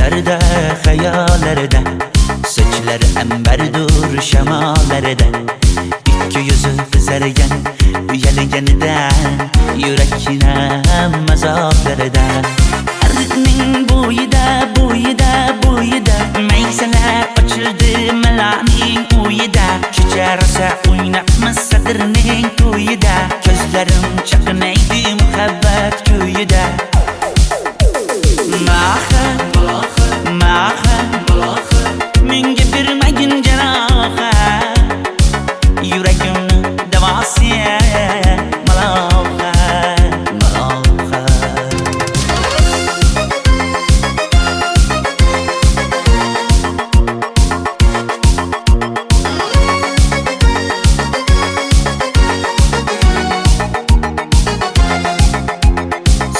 Düşlerde, hayallarda, saçları emberdur şemalarda. İki yüzü kızargan, uyalganidan, yurakina mazoblarda. Arıqning bo'yida, bo'yida, bo'yida, maysalar ochildi malaning uyida. Kecha rosa o'ynabmiz sadirning to'yida, ko'zlarim chaqnaydi muhabbat kuyida. Maha, maha, menga bermagin janoha, yuragimni davosi maloha, maloha.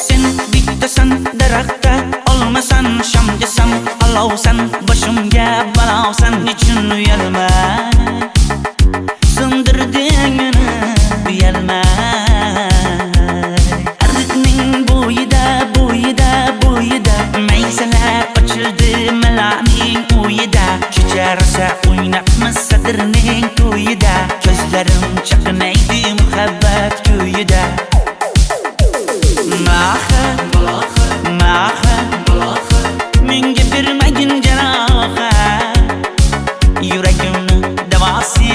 Sen bittasan daraxtda, olmasan shamgasan, olovsan boshimga balosan. Nechun uyalma, sindirding meni uyalma. Arıqning bo'yida, bo'yida, bo'yida, maysalar ochildi malaning uyida. Kecha rosa o'ynabmiz sadirning to'yida, ko'zlarim chaqnaydi muhabbat kuyida. Maha, maha, menga bermagin janoha, yuragimni davosi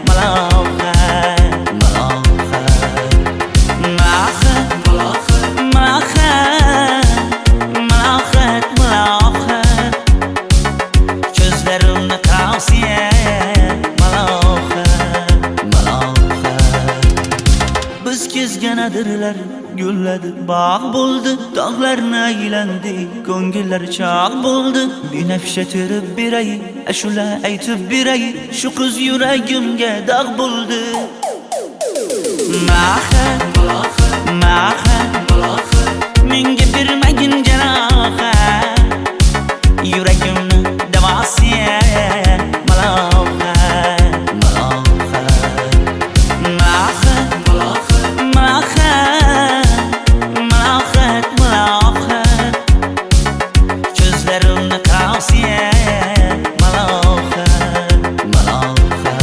maloha, maloha. Maha, maha, malohat, malohat, ko'zlarimni tavsi maloha, maloha. Biz kezgan adirlar gulladi, bog' bo'ldi, tog'larni aylandi, ko'ngillar chog' bo'ldi. Binafsha terib beray, ashula aytib beray, shu qiz yuragimga dog' bo'ldi. Maha, maha, menga bermagin janoha, yuragimni davosi maloha, maloha. Maha, maha, malohat, malohat, ko'zlarimni tavsi maloha, maloha.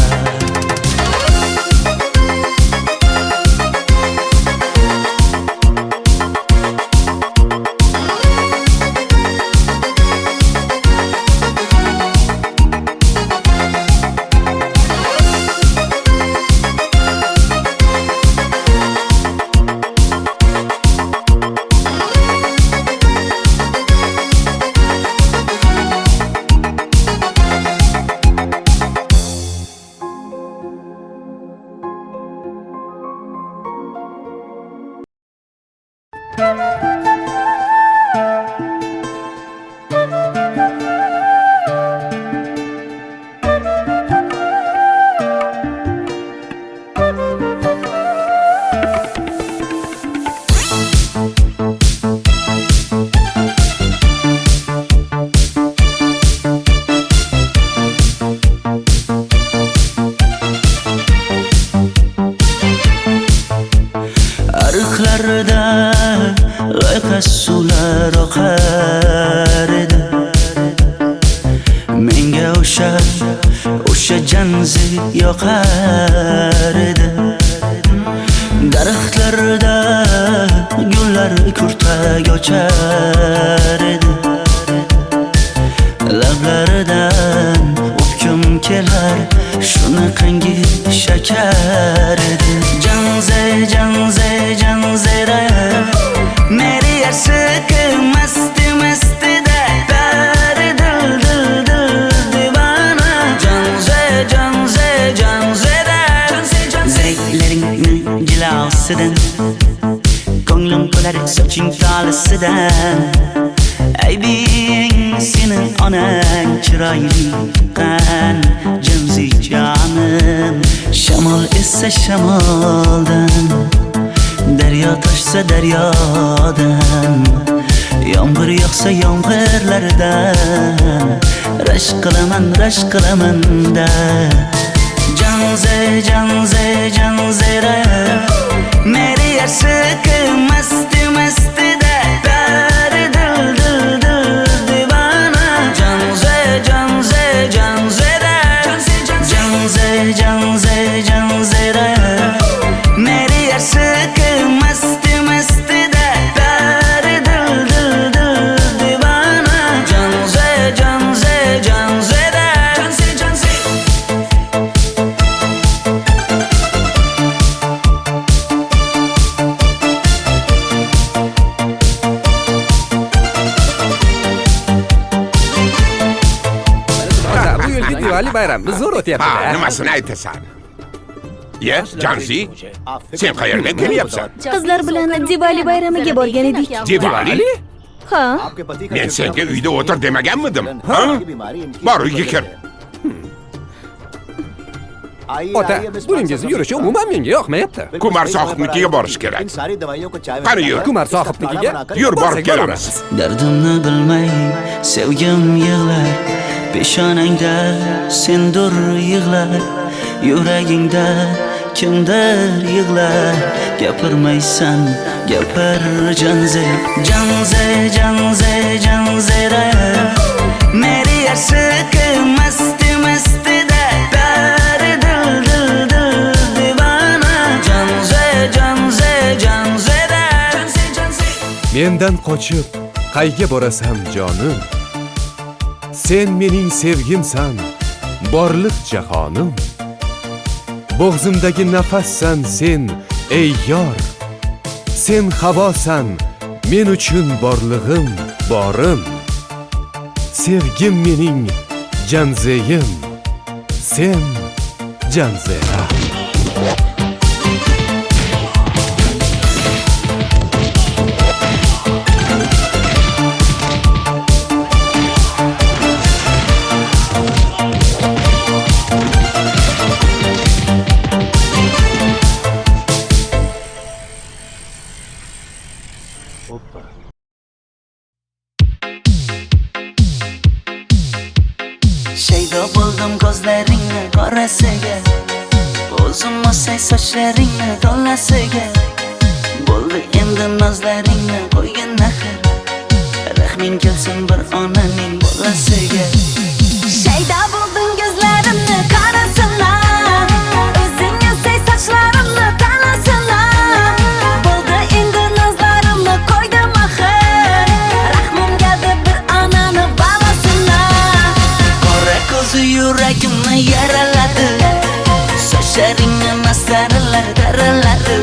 Arıqlarda loyqa suvlar oqar edi, menga o'sha janzi yoqar edi. Daraxtlarda gullar kurtak ochar edi, lablaridan o'pkim kelar, shunaqangi shakar edi. Janze, janze, janzera, meri yarsiqi masti mastida, bari dil dil dil divana. Janze, janze, janzera, zeylaringni jilosidan, ko'nglim to'lar soching tolisidan. Aybing sening onang chiroyli qan, janzi jonim. Shamol essa shamoldan, daryo toshsa daryodan, yomg'ir yog'sa yomg'irlardan, rashk qilaman da. Janze, janze, janzera, meri yarsiqi masti mastida, bari dil dil dil Diwali bayramimiz zo'r Ha, o'tyapti-da. nimasini aytasan? Ye, Janzi, sen qayerdan kelyapsan? Qizlar bilan Diwali bayramiga borgan edik. Diwali? Ha, Men senga uyda o'tir demaganmidim? Ha? Bor, uyga kir. Ota, buningizni yurishi umuman menga yoqmayapti. Kumar sohibnikiga borish kerak. Qani yur. Kumar sohibnikiga Yur, borib borsak kelamiz. Dardimni bilmay sevgim yig'lar, peshonangda sendur yig'lar, yuragingda kimdir yig'lar. Gapirmaysan, gapir Janze, Janze, Janze, Janzera. Meri aşık masti masti da pari dil dil dil divana. Janze, Janze, Janzera. Janze, Janze. Mendan qochib qayga borasan jonim? Sen mening sevgimsan, borliq jahonim. Bo'g'zimdagi nafassan sen, ey yor. Sen havosan, men uchun borlig'im, borim. Sevgim mening Janzeyim, sen Janzera. Shaydo bo'ldim ko'zlaringni qorasiga, o'zim o'say sochlaringni to'lasiga. Bo'ldi endi nozlaringni qo'ygan naxir, rahming kelsin bir onaning bolasiga. shayda bo'lding ko'zlarimni qarasana, o'zing yasay sochlarimni tanasana. Bo'ldi endi nazlarimni qo'ydim axir, rahmim keldi bir onani bolasina. Qora ko'zi yuragimni yaraladi, sochlaringni mastarlar daraladi.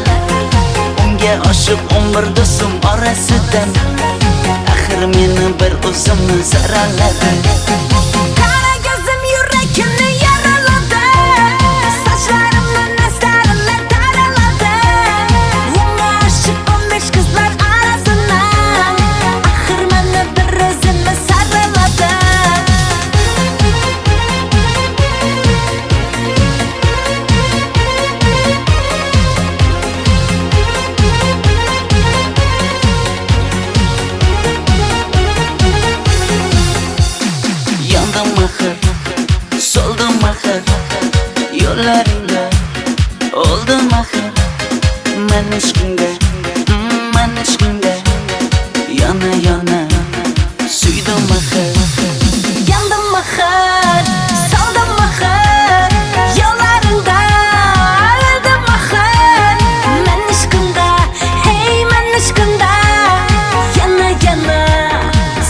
Unga oshiq 11 do'stim orasidan, axir meni bir o'zimni zaraladi. Qara ko'zim yuragimni yaraladi, sochlarimni nastarlar taraladi. Unga oshiq 15 qizlar arasina, axir meni bir o'zimni saraladi. Yandım axir, soldim axir, yo'llaringda oldim axir. Men ishqingda, men ishqingda yana yana suydim axir. Yandım axir, soldim axir, yo'llaringda oldim axir. Men ishqimda, hey men ishqimda yana yana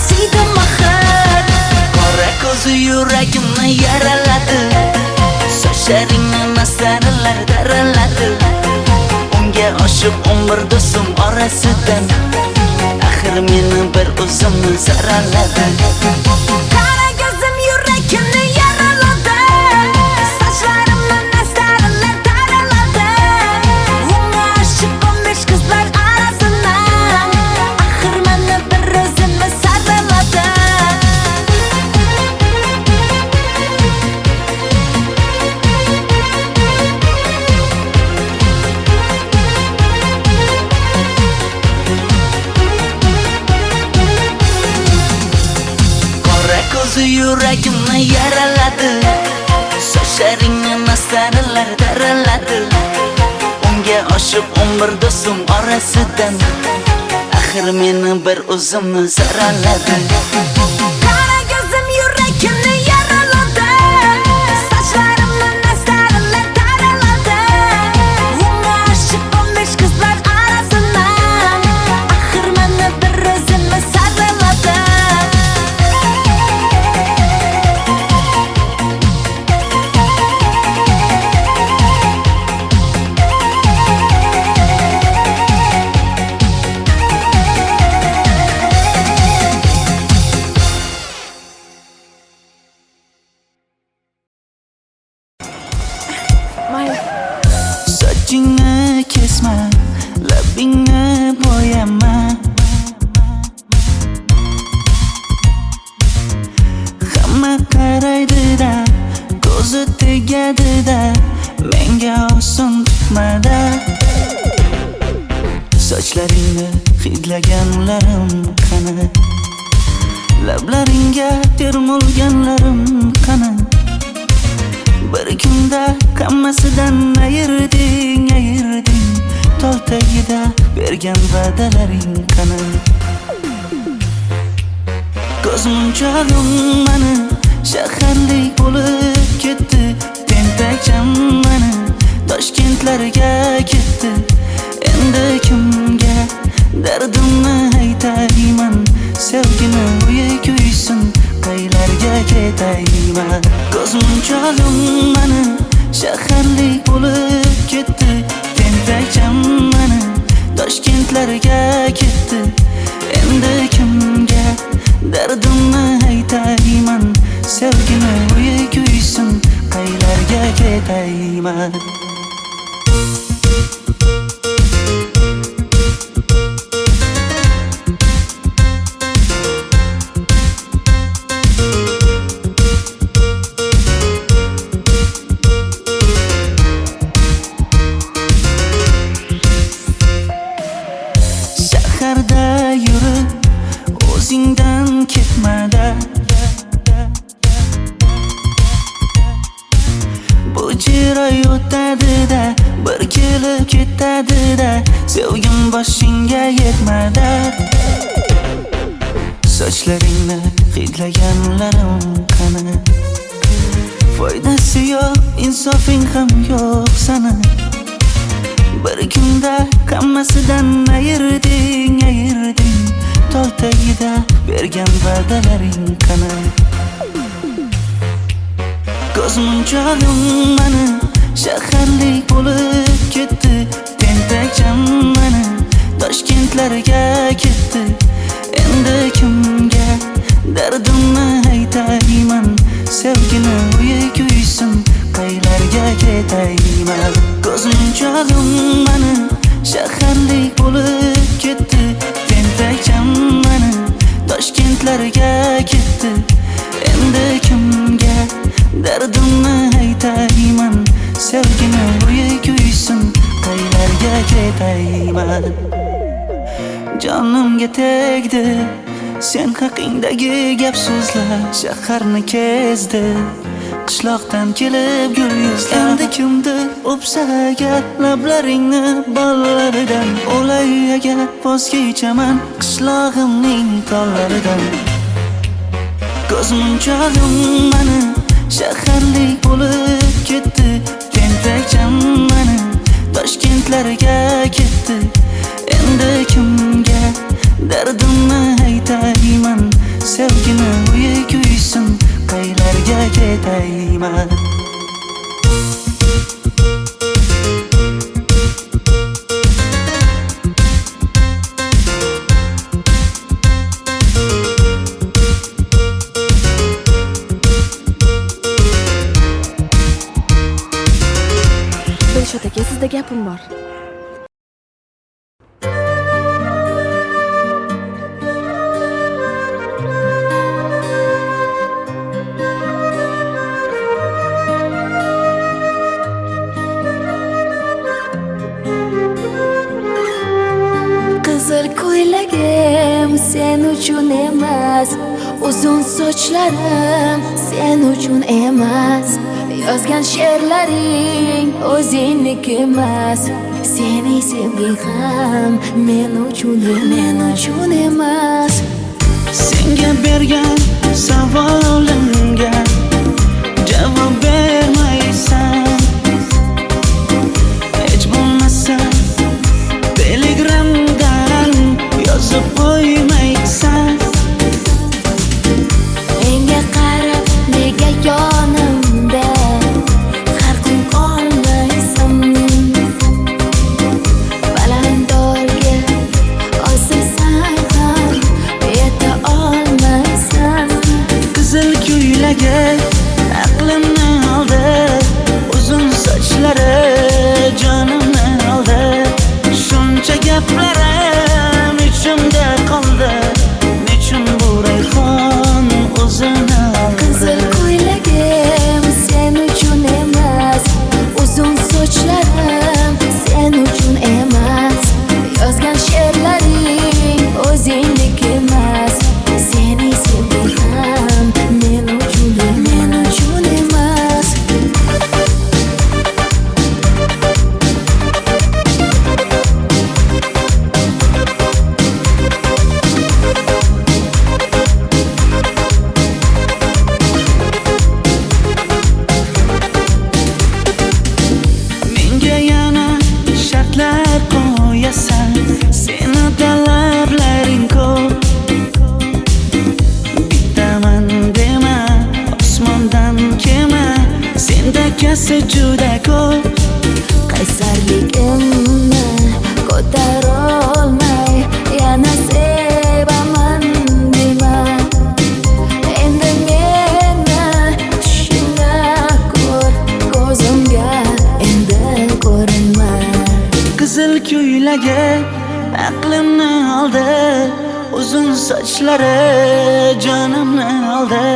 suydim axir. Qora ko'zi yuragimni yaraladi, sochlaringni mastarlar daraladi. Unga oshiq 11 do'stim orasidan, axir meni bir o'zimni zaraladi. Qara ko'zim yuragimni yaraladi, sochlarimni nastarlar taraladi. Unga oshiq 15 qizlar arasina, axir meni bir o'zimni saraladi. Qora ko'zi yuragimni yaraladi, sochlaringni mastarlar daraladi. Unga oshiq 11 do'stim orasidan, axir meni bir o'zimni zaraladi. Qara ko'zim yuragimni yaraladi, sochlarimni nastarlar taraladi. Unga oshiq 15 qizlar arasina, axir meni bir o'zimni saraladi. Sochlaringni hidlaganlarim qani? Lablaringga termulganlarim qani? Bir kunda hammasidan ayırding Tol tagida bergan va'dalaring qani? Ko'zmunchog'im mani shaharlik bo'lib ketdi. Tentakcham mani Toshkentlarga ketdi. Endi kimga dardimni aytayman? Sevgini uyi kuysin, qaylarga ketayman? Ko'zmunchog'im mani shaharlik bo'lib ketdi. Tentakcham mani Toshkentlarga ketdi. Endi kimga dardimni aytayman? Sevgini uyi kuysin, qaylarga ketayman? Shaharda yurib o'zingdan ketmada, bu jiroy o'tadi-da, bir kelib ketadi-da, sevgim boshingga yetmada. Sochlaringni hidlaganlarim qani? Foydasi yo'q, insofing ham yo'q sana. Bir kunda hammasidan ayırding Tol tagida bergan va'dalaring qani? Ko'zmunchog'im mani shaharlik bo'lib ketdi. Tentakcham mani Toshkentlarga ketdi. Endi kimga dardimni aytayman? Sevgini uyi kuysin, qaylarga ketayman? Ko'zmunchog'im mani shaharlik bo'lib ketdi. Tentakcham mani Toshkentlarga ketdi. Endi kimga dardimni aytayman? Sevgini uyi kuysin, qaylarga ketayman? Jonimga tegdi sen haqingdagi gap so'zlar, shaharni kezdi qishloqdan kelib gul yuzlar. Endi kimdir o'psa agar lablaringni bollaridan, o'lay agar voz kechaman qishlog'imning tollaridan. Ko'zmunchog'im mani shaharlik bo'lib ketdi. Tentakcham mani Toshkentlarga ketdi. Endi kimga dardimni aytayman? Sevgini uyi kuysin, qaylarga ketayman? Dilshod aka, sizda gapim bor. Qizil ko'ylagim sen uchun emas, uzun sochlarim sen uchun emas, yozgan she'rlaring o'zingniki emas, sening sevging ham men uchun emas. Senga bergan savolimga javob bermaysan. Hech bo'lmasa Telegramdan yozib qo'ymaysan. Menga qarab nega yonimda har kun qolmaysan? Balandorga osilsang ham yeta olmaysan. Qizil ko'ylagi aqlimni oldi. esa juda ko'p. qaysarligimni ko'tarolmay yana sevaman dema. Endi meni tushingda ko'r, ko'zimga endi ko'rinma. Qizil ko'ylagi aqlimni oldi, uzun sochlari jonimni oldi.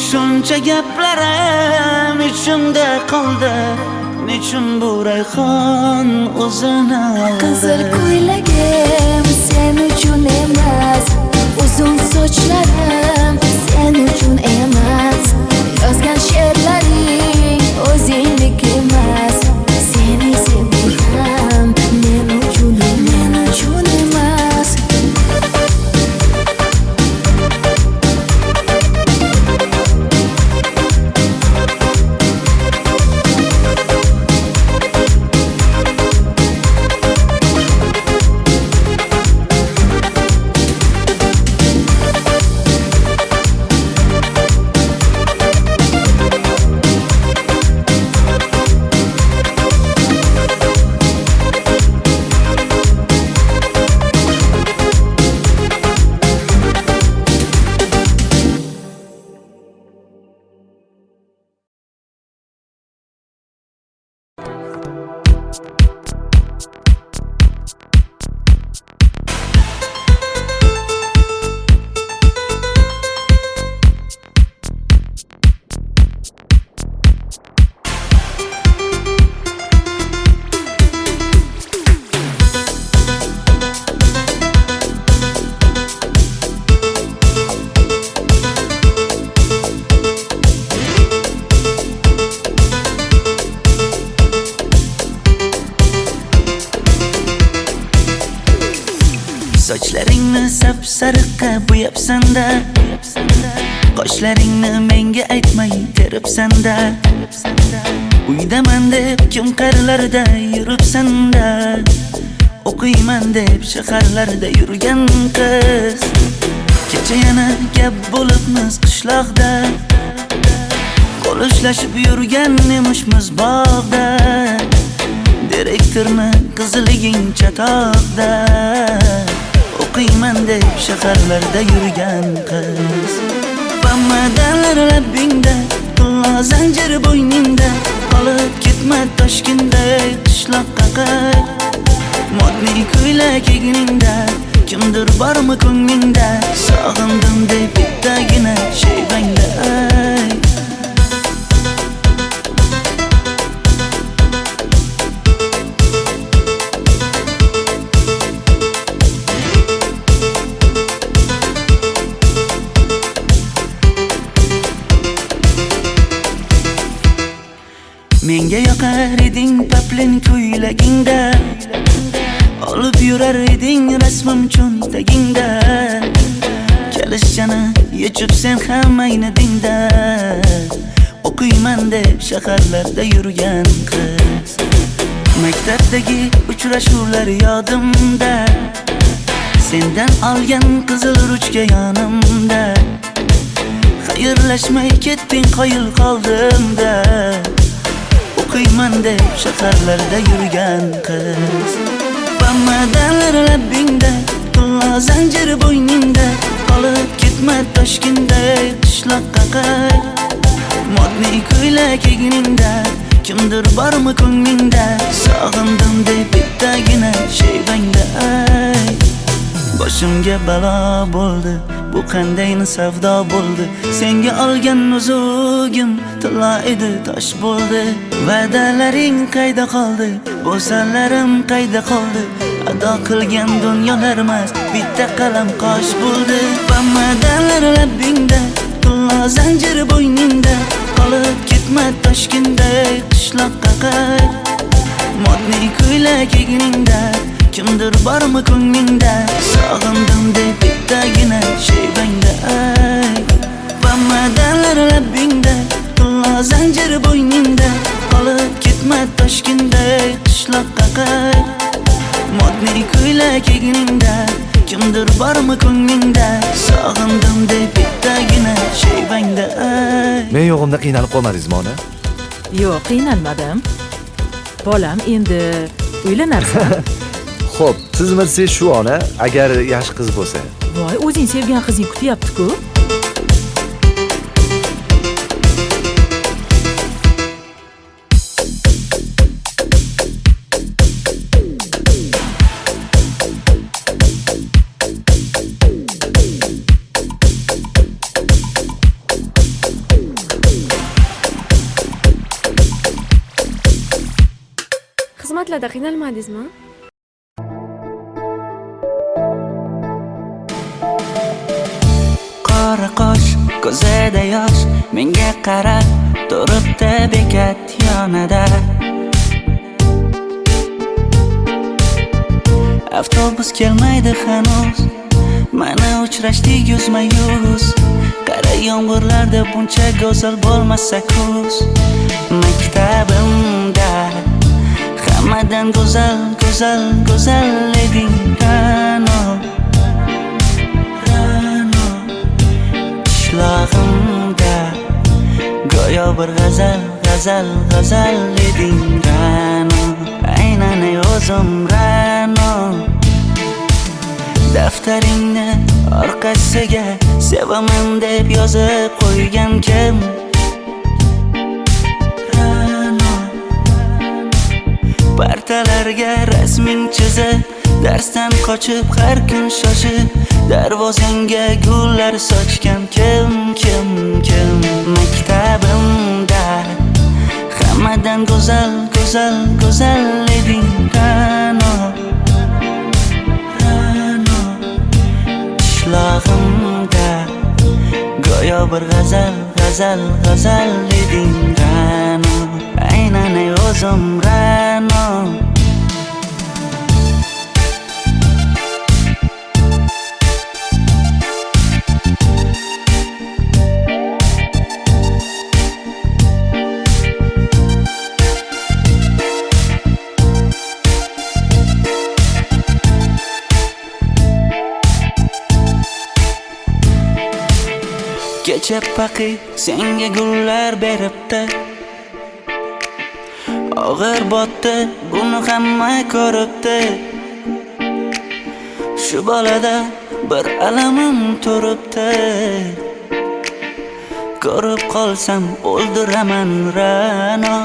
Shuncha gaplarim ichimda qoldi, nechun bu rayhon o'zini oldi. Qizil ko'ylagim sen uchun emas, uzun sochlarim sen uchun emas. Yozgan she'rlaring o'zingdek emas. Seni sevdim men uchun emas. Sochlaringni sap-sariqqa bo'yabsan-da, qoshlaringni menga aytmay teribsan-da. Uydaman deb kim qarlarda yuribsan-da, o'qiyman deb shaharlarda yurgan qiz. Kecha yana gap bo'libmiz qishloqda, qo'l ushlashib yurgan emishmiz bog'da. Direktorni qiziliging chatoqda, o'qiyman deb shaharlarda yurgan qiz. Bamadanlar labbingda, tilla zanjir bo'yningda, qolib ketma Toshkentda qishloqqa qayt. Modniy ko'ylak egningda, kimdir bormi ko'nglingda, sog'indim deb bittagina shevangda ayt. Menga yoqar eding paplin ko'ylagingda, olib yurar eding rasmim cho'ntagingda. Kalishchani yechib sen ham aynadingda, o'qiyman deb shaharlarda yurgan qiz. Maktabdagi uchrashuvlar yodimda, sendan olgan qizil ruchka yonimda. Xayrlashmay ketding qoyil qoldimda, o'qiyman deb shaharlarda yurgan qiz. Bamadanlar labbingda, tilla zanjir bo'yningda, qolib ketma Toshkentda qishloqqa qayt. Modniy ko'ylak egningda, kimdir bormi ko'nglingda, sog'indim deb bittagina shevangda ayt. Boshimga balo bo'ldi, bu qanday savdo bo'ldi. Senga olgan nuzugim tilla edi, tosh bo'ldi. Va'dalaring qayda qoldi, bo'salarim qayda qoldi. Ado qilgan dunyolar emas, bitta qalam qosh bo'ldi. Bamadanlar labbingda, tilla zanjir bo'yningda, qolib ketma Toshkentda qishloqqa qayt. Modniy ko'ylak egningda, kimdir bormi ko'nglingda, sog'indim deb bittagina shevangda ayt. Bamadanlar labbingda, tilla zanjir bo'yningda, qolib ketma Toshkentda qishloqqa qayt. Modniy ko'ylak egningda, kimdir bormi ko'nglingda, sog'indim deb bittagina shevangda ayt. Men yo'g'imda qiynalib qolmadingizmi ona? Yo'q, qiynalmadim. Bolam, endi uylanarsan. Xo'p, siz shu ona agar yaxshi qiz bo'lsa. Voy, o'zing sevgan qizing kutyapti-ku. Xizmatlarda qiynalmadingizmi? Qora qosh, ko'zida yosh, menga qarab turibdi bekat yonida. Avtobus kelmaydi hanuz, mana uchrashdik yuzma-yuz. Qara yomg'irlarda buncha go'zal bo'lmasa kuz. Maktabimda hammadan go'zal, go'zal, go'zal eding Ra'no. Qishlog'imda go'yo bir g'azal, g'azal, g'azal eding Ra'no. Aynan o'zim Ra'no. Daftaringni orqasiga sevaman deb yozib qo'ygan kim? Partalarga rasming chizib, darsdan qochib har kun shoshib, darvozangga gullar sochgan kim? Maktabimda hammadan go'zal, go'zal, go'zal eding Ra'no. Qishlog'imda go'yo bir g'azal, g'azal, g'azal eding Ra'no. Aynan o'zim Ra'no. Kecha paqi senga gullar beribdi, og'ir botdi, buni hamma ko'ribdi. Shu bolada bir alamim turibdi, ko'rib qolsam o'ldiraman Ra'no.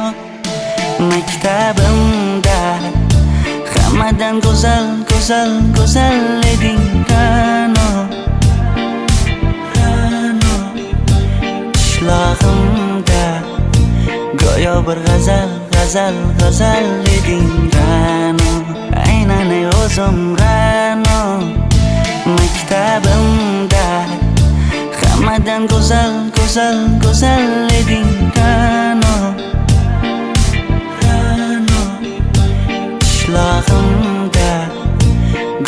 Maktabimda hammadan go'zal, go'zal, go'zal eding Ra'no. Qishlog'imda go'yo bir g'azal, g'azal, g'azal eding Ra'no. Aynan o'zim Ra'no. Maktabimda hammadan go'zal, go'zal, go'zal eding Ra'no. Qishlog'imda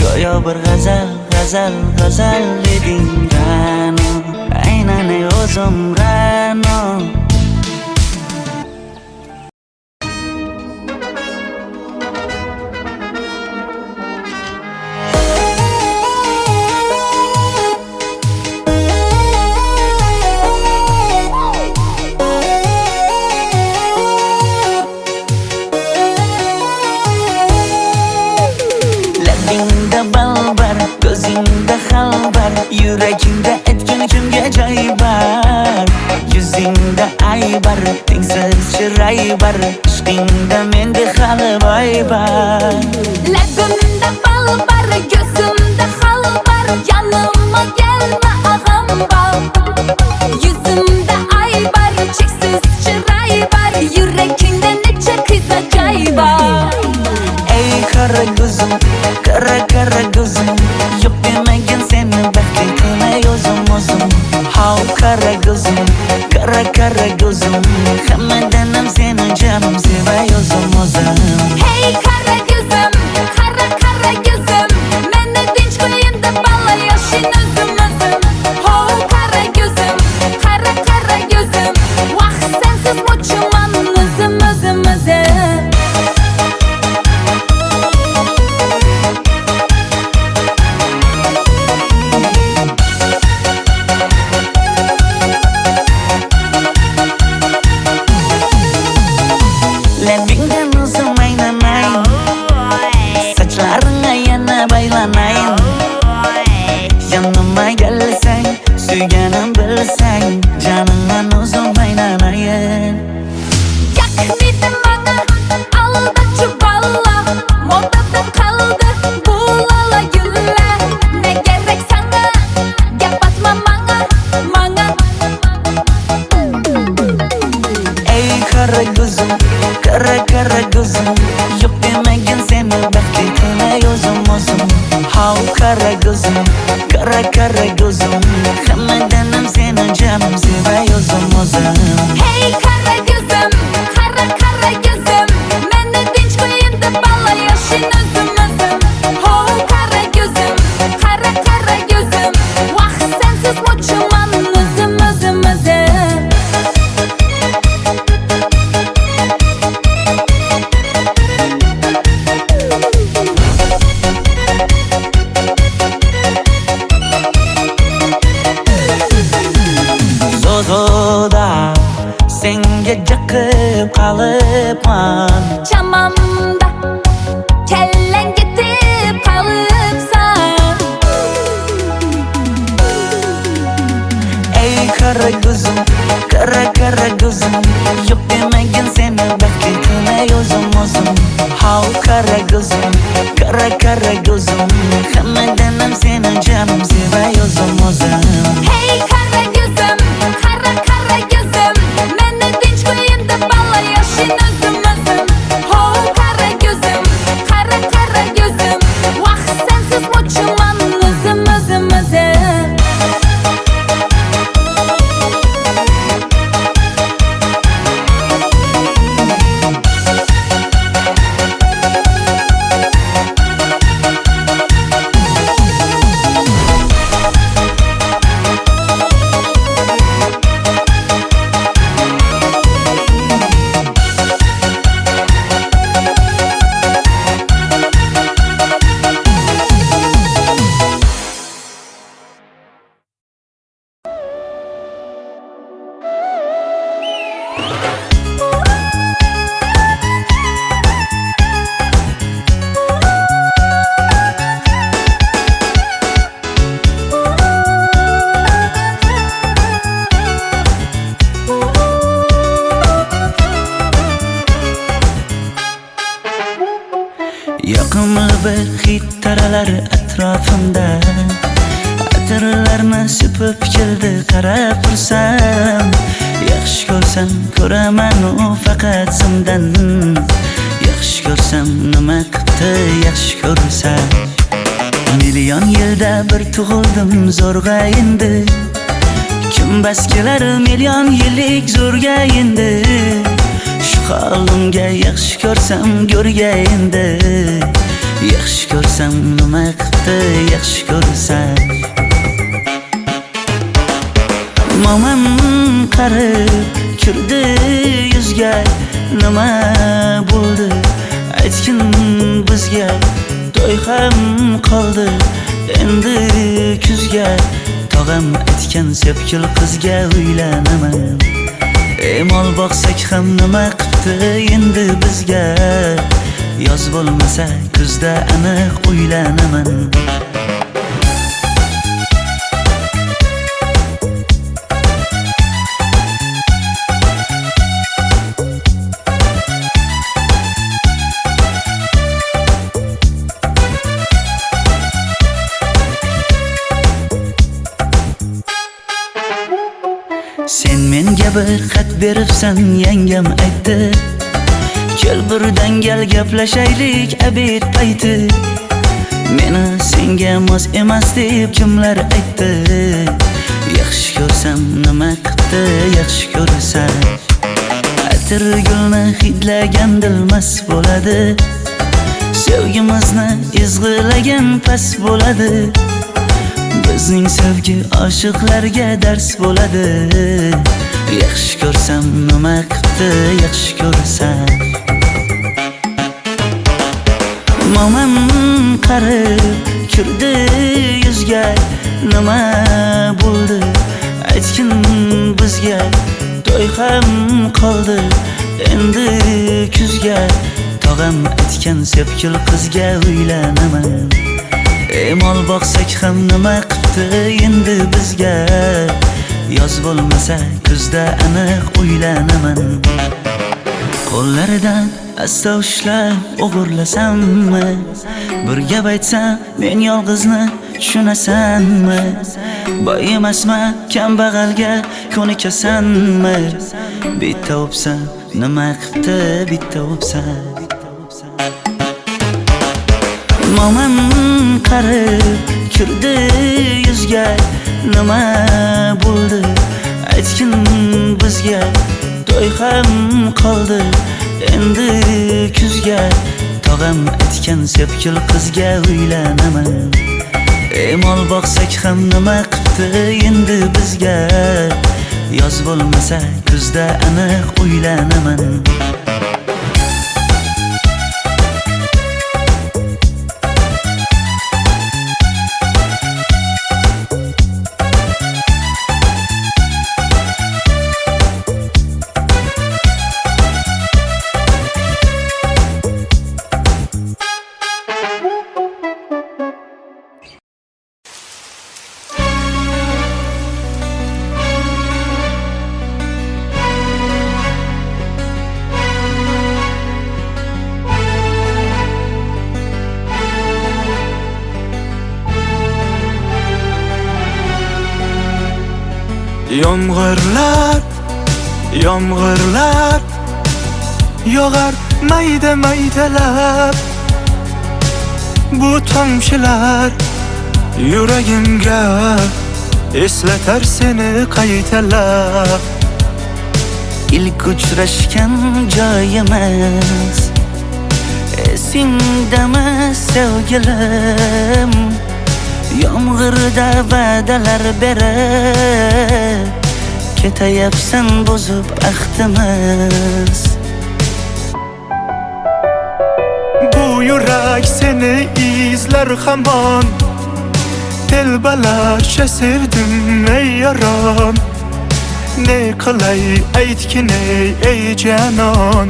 go'yo bir g'azal, g'azal, g'azal eding Ra'no. Aynan o'zim Ra'no. Labingda balbar, ko'zingda xalbar, yuragingda etgan kimga joy bar. Yuzingda aybar, tengsiz chiray bar, ishqingda menda hali boy bar. Labimda balbar, ko'zimda xalbar, yanıma gelme ağam bal. Yuzimda aybar, cheksiz chiray bar, yuragingda necha qiza joy bar. Ey qara ko'zim, qara qara ko'zim, yo'q demagan seni baxtli qilay o'zim. Hav qara ko'zim, qara qara ko'zim, hammadan ham seni jonim sevay o'zim. Hey qara ko'zim, qara qara ko'zim, meni tinch qo'yinda balla yoshing o'zim. Hav qara ko'zim, qara qara ko'zim, vaqt sensiz mo'chiman o'zim. Kara kara gözüm Hammadanam seni canım sevay o'zim Hey kara gözüm, kara kara gözüm Meni tinch qo'yin deb balla yashin o'zim Ho kara gözüm, kara kara gözüm Vaqt sensiz mo'chiman o'zim Zozoda senga jiqib qolibman Chamamda kellang ketib qolibsan Ey kara gözüm kara kara gözüm Yok demagin seni baxtli qilay o'zim How kara gözüm kara gözüm Hammadanam seni canım sevay o'zim Hey kara gözüm, kara kara gözüm Meni tinch qo'yin deb balla yashin o'zim Ho kara gözüm, kara kara gözüm Vaqt sensiz mo'chiman o'zim Yoqimli bir hid taralar atrofimda Atirlarni sepib keldi qarab tursam Yaxshi ko'rsam ko'raman u faqat simdan Yaxshi ko'rsam nima qildi yaxshi ko'rsam Million yilda bir tug'ildim zo'rg'a endi Kim bas kelar million yillik zo'rga endi Shu holimga yaxshi ko'rsam go'rga endi Yaxshi ko'rsam nima qildi yaxshi ko'rsam Momam qarib kirdi yuzga Nima bo'ldi aytgin bizga To'y ham qoldi endi kuzga Tog'am aytgan sepkil qizga uylanaman Mol boqsak ham nima qildi endi bizga Yoz bo'lmasa kuzda aniq uylanaman Sen menga bir xat beribsan yangam aytdi Kel birdan gal gaplashaylik abid payti Meni senga mos emas deb kimlar aytdi Yaxshi ko'rsam nima qildi yaxshi ko'rsam Atir gulni hidlagan dilmas bo'ladi Sevgimizni izg'ilagan pas bo'ladi Bizning sevgi oshiqlarga dars bo'ladi Yaxshi ko'rsam nima qildi yaxshi ko'rsam Momam qarib kirdi yuzga Nima bo'ldi aytgin bizga To'y ham qoldi endi kuzga Tog'am aytgan sepkil qizga uylanaman Mol boqsak ham nima qildi endi bizga Yoz bo'lmasa kuzda aniq uylanaman Qo'llaridan asta ushlab o'g'irlasammi Bir gap aytsam men yolg'izni tushunasanmi Boy emasman kambag'alga ko'nikasanmi Bitta o'psam nima qildi bitta o'psam Mo'min qarib kirdi yuzga, nima bo'ldi aytgin bizga. To'y ham qoldi endi kuzga, tog'am aytgan sepkil qizga uylanaman. Mol boqsak ham nima qipti endi bizga, yoz bo'lmasa kuzda aniq uylanaman. Yomg'irlar, yomg'irlar yog'ar mayda maydalab. Bu tomchilar yuragimga eslatar seni qaytalab. İlk uchrashgan joyimiz esingdami sevgilim? Yomg'irda va'dalar berib ketayapsan bozib ahdimiz. Bu yurak seni izler hamon, telbalarcha sevdim ey yaron. Ne qilay aytgin ey canon,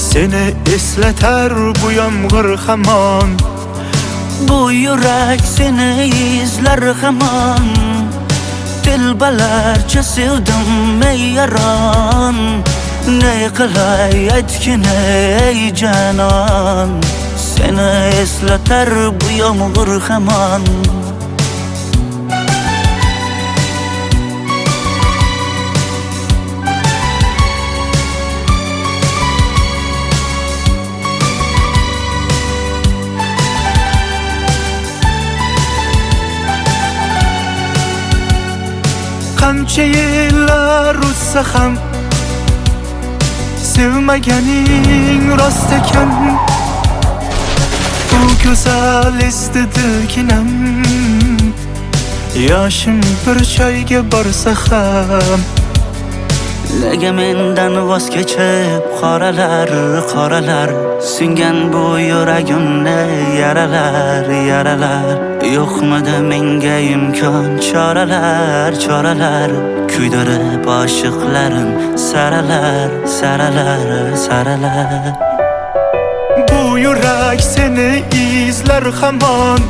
seni eslatar bu yomg'ir hamon. Bu yurak seni izler hamon, telbalarcha sevdim ey yaron. Ne qilay aytgin ey canon, seni eslatar bu yomg'ir hamon. Qancha yillar o'tsa ham sevmaganing rost ekan. Bu go'zal esdi dilginam, yoshim bir joyga borsa ham. Nega mendan voz kechib qoralar, qoralar singan bu yuragimni yaralar, yaralar. Yo'qmidi menga imkon choralar, choralar kuydirib oshiqlarim saralar, saralar, saralar. Bu yurak seni izler hamon,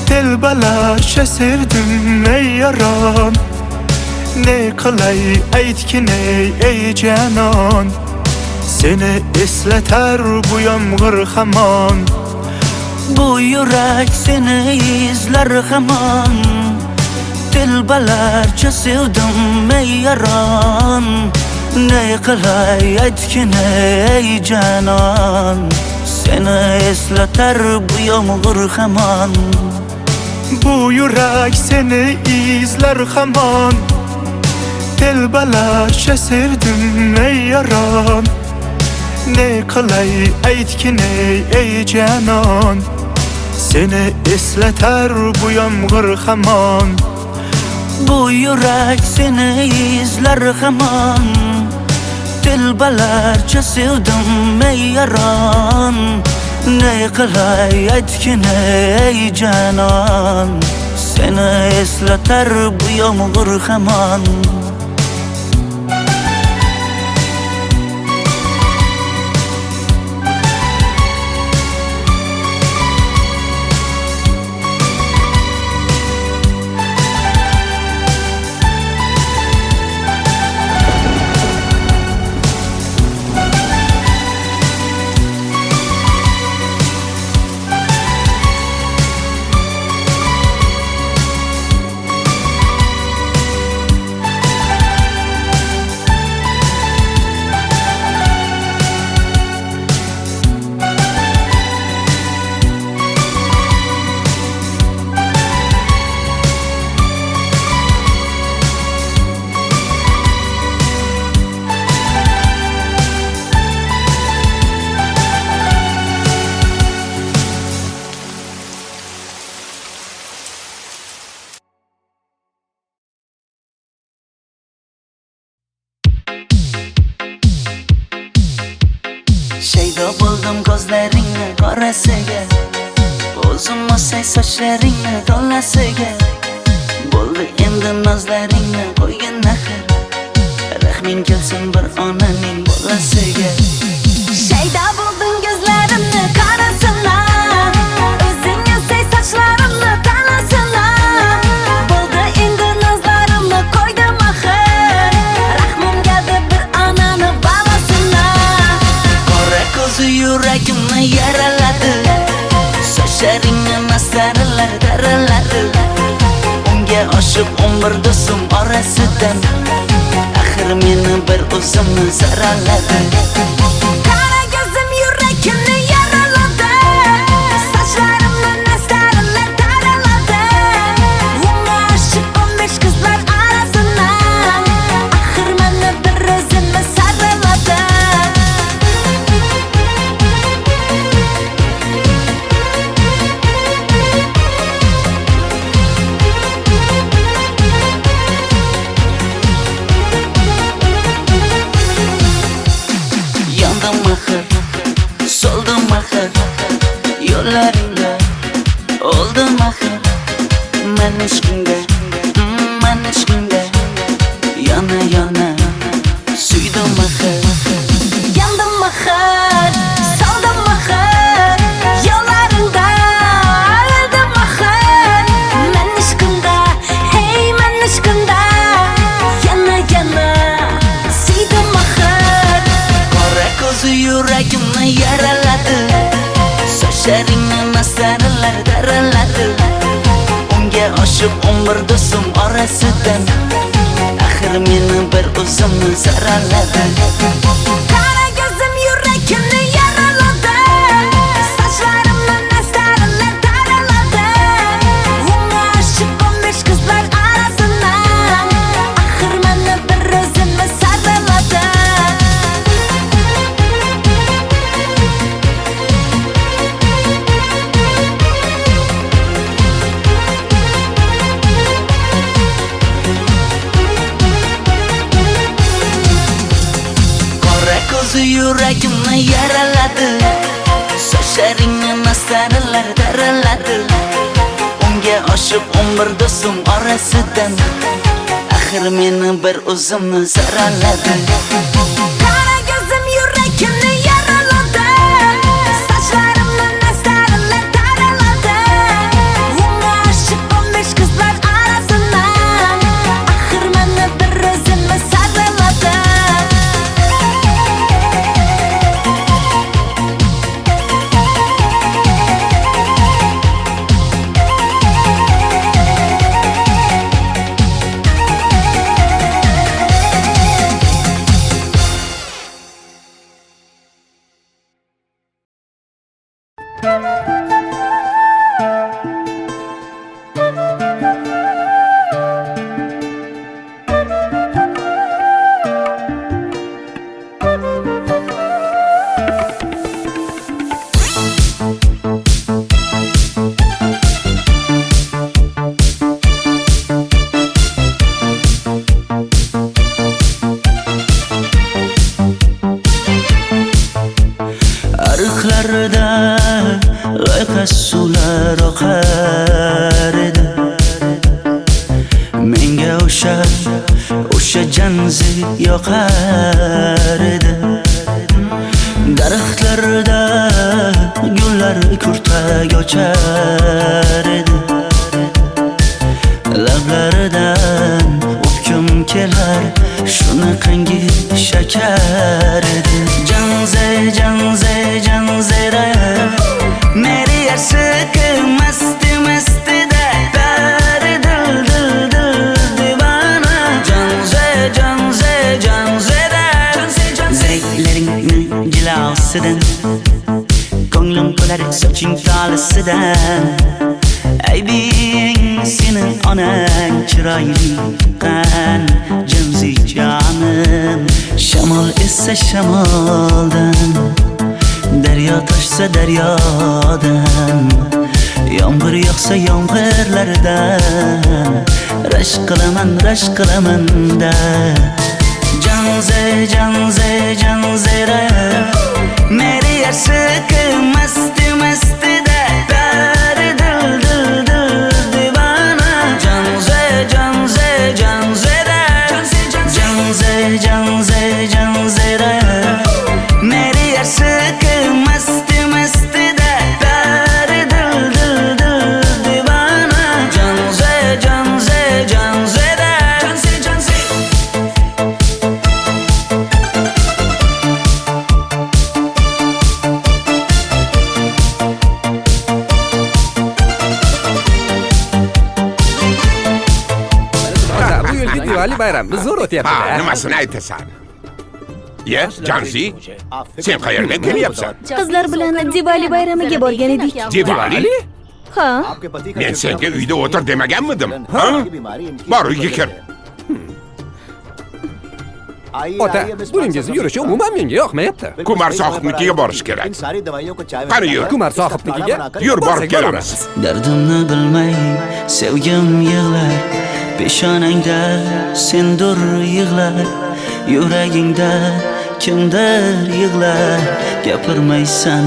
telbalarcha sevdim ey yaron. Ne qilay aytgin ey canon, seni eslatar bu yomg'ir hamon. Bu yurak seni izler hamon, telbalarcha sevdim ey yaron. Ne qilay aytgin ey canon, seni eslatar bu yomg'ir hamon. Bu yurak seni izler hamon, telbalarcha sevdim ey yaron. Ne qilay aytgin ey canon, seni eslatar bu yomg'ir hamon. Bu yurak seni izler hamon, telbalarcha sevdim ey yaron. Ne qilay aytgin ey canon, seni eslatar bu yomg'ir hamon. Soldim ko'zlaringni qorasiga, o'zim o'say sochlaringni to'lasiga. Bo'ldi endi nozlaringni qo'ygin axir, rahming kelsin bir onaning bolasiga. Shayda bo'lding ko'zlarimni qarasana, o'zing o'say sochlarimni tanasana. Bo'ldi endi nozlarimni qo'ydim axir, rahmim keldi bir onani bolasina. Qora ko'zi yuragimni yaraladi, sochlaringni masaralar daraladi. Unga oshiq 11 do'stim orasidan, axir meni bir o'zimni zaraladi. Qara ko'zim yuragimni yaraladi, sochlarimni nastarlar taraladi. Unga oshiq 15 qizlar arasidan, axir meni bir o'zimni saraladi. Yandım axir, soldim axir, yo'llaringda oldim axir. Men ishqingda, yana suydim axir. Yandım axir, soldim axir, yo'llaringda oldim axir. Men ishqimda, hey men ishqimda, yana suydim axir. Qora ko'zi yuragimni yaraladi, sochlaringni masaralar daraladi. Unga oshiq 11 do'stim orasidan, axir meni bir o'zimni zaraladi. Qara ko'zim yuragimni yaraladi, sochlarimni nastarlar taraladi. Unga oshiq 15 qizlar arasidan, axir meni bir o'zimni saraladi. Qora ko'zi yuragimni yaraladi, sochlaringni masaralar daraladi. Unga oshiq 11 do'stim orasidan, axir meni bir o'zimni zaraladi. Qara ko'zim yuragimni yaraladi, sochlarimni nastarlar taraladi. Unga oshiq 15 qizlar arasidan, axir meni bir o'zimni saraladi. Ariqlarda loyqa suvlar oqar edi. Menga o'sha janzi yoqar edi. Daraxtlarda gullar kurtak ochar edi. Lablaridan o'pkim kelar, shunaqangi shakar edi. Janzera meri yarsiqi masti da bari dil divana. Janzera zeylaringni jilosidan, ko'nglim to'lar soching tolisidan. Aybing sening onang chiroyli qan, janzi jonim. Shamol essa shamoldan, daryo toshsa daryodan, yomg'ir yog'sa yomg'irlardan, rashk qilaman da. Janzera meri yashq masti mastida bari dil dil dil divona janze janze janzera janze janze janzera meri yashq masti mastida bari dil dil dil divona janze janze janzera janze janze Bu yilgi Diwali bayrami zo'r Ha, o'tyapti-da. nimasini aytasan? Ye, Janzi, sen qayerdan kelyapsan? Qizlar bilan Diwali bayramiga borgan edik. Diwali? Ha? Men senga uyda o'tir demaganmidim? Ha? Bor uyga kir. Ota, buningizni yurishi umuman menga yoqmayapti. Kumar sohibnikiga borish kerak. Qani yur. Kumar sohibnikiga Yur, borib borsak kelamiz. Dardimni bilmay sevgim yig'lar peshonangda sendur yig'lar yuragingda kimdir yig'lar gapirmaysan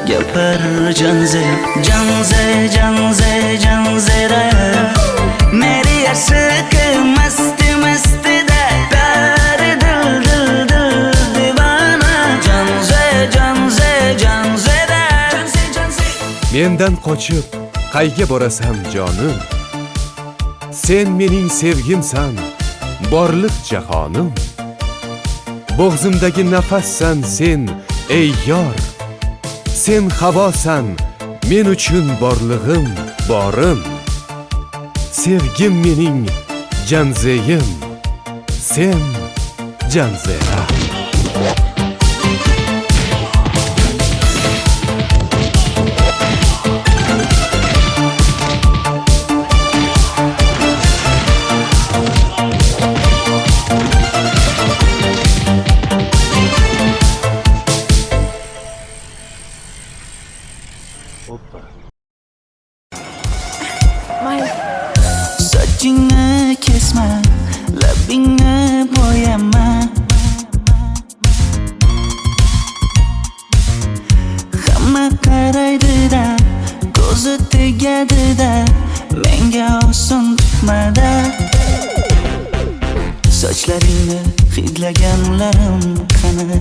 gapir janze janze janze janzera meri yashq masti mastida bari dil dil dil divona janze janze janzera janze janze Mendan qochib qayga borasan jonim? Sen mening sevgimsan, borliq jahonim. Bo'g'zimdagi nafassan sen, ey yor. Sen havosan, men uchun borlig'im, borim. Sevgim mening janzeyim, sen janzera. Mayli. Sochingni kesma, labingni bo'yama. Hamma qaraydi-da, ko'zi tegadi-da, menga oson tutmada. Sochlaringni hidlaganlarim qani?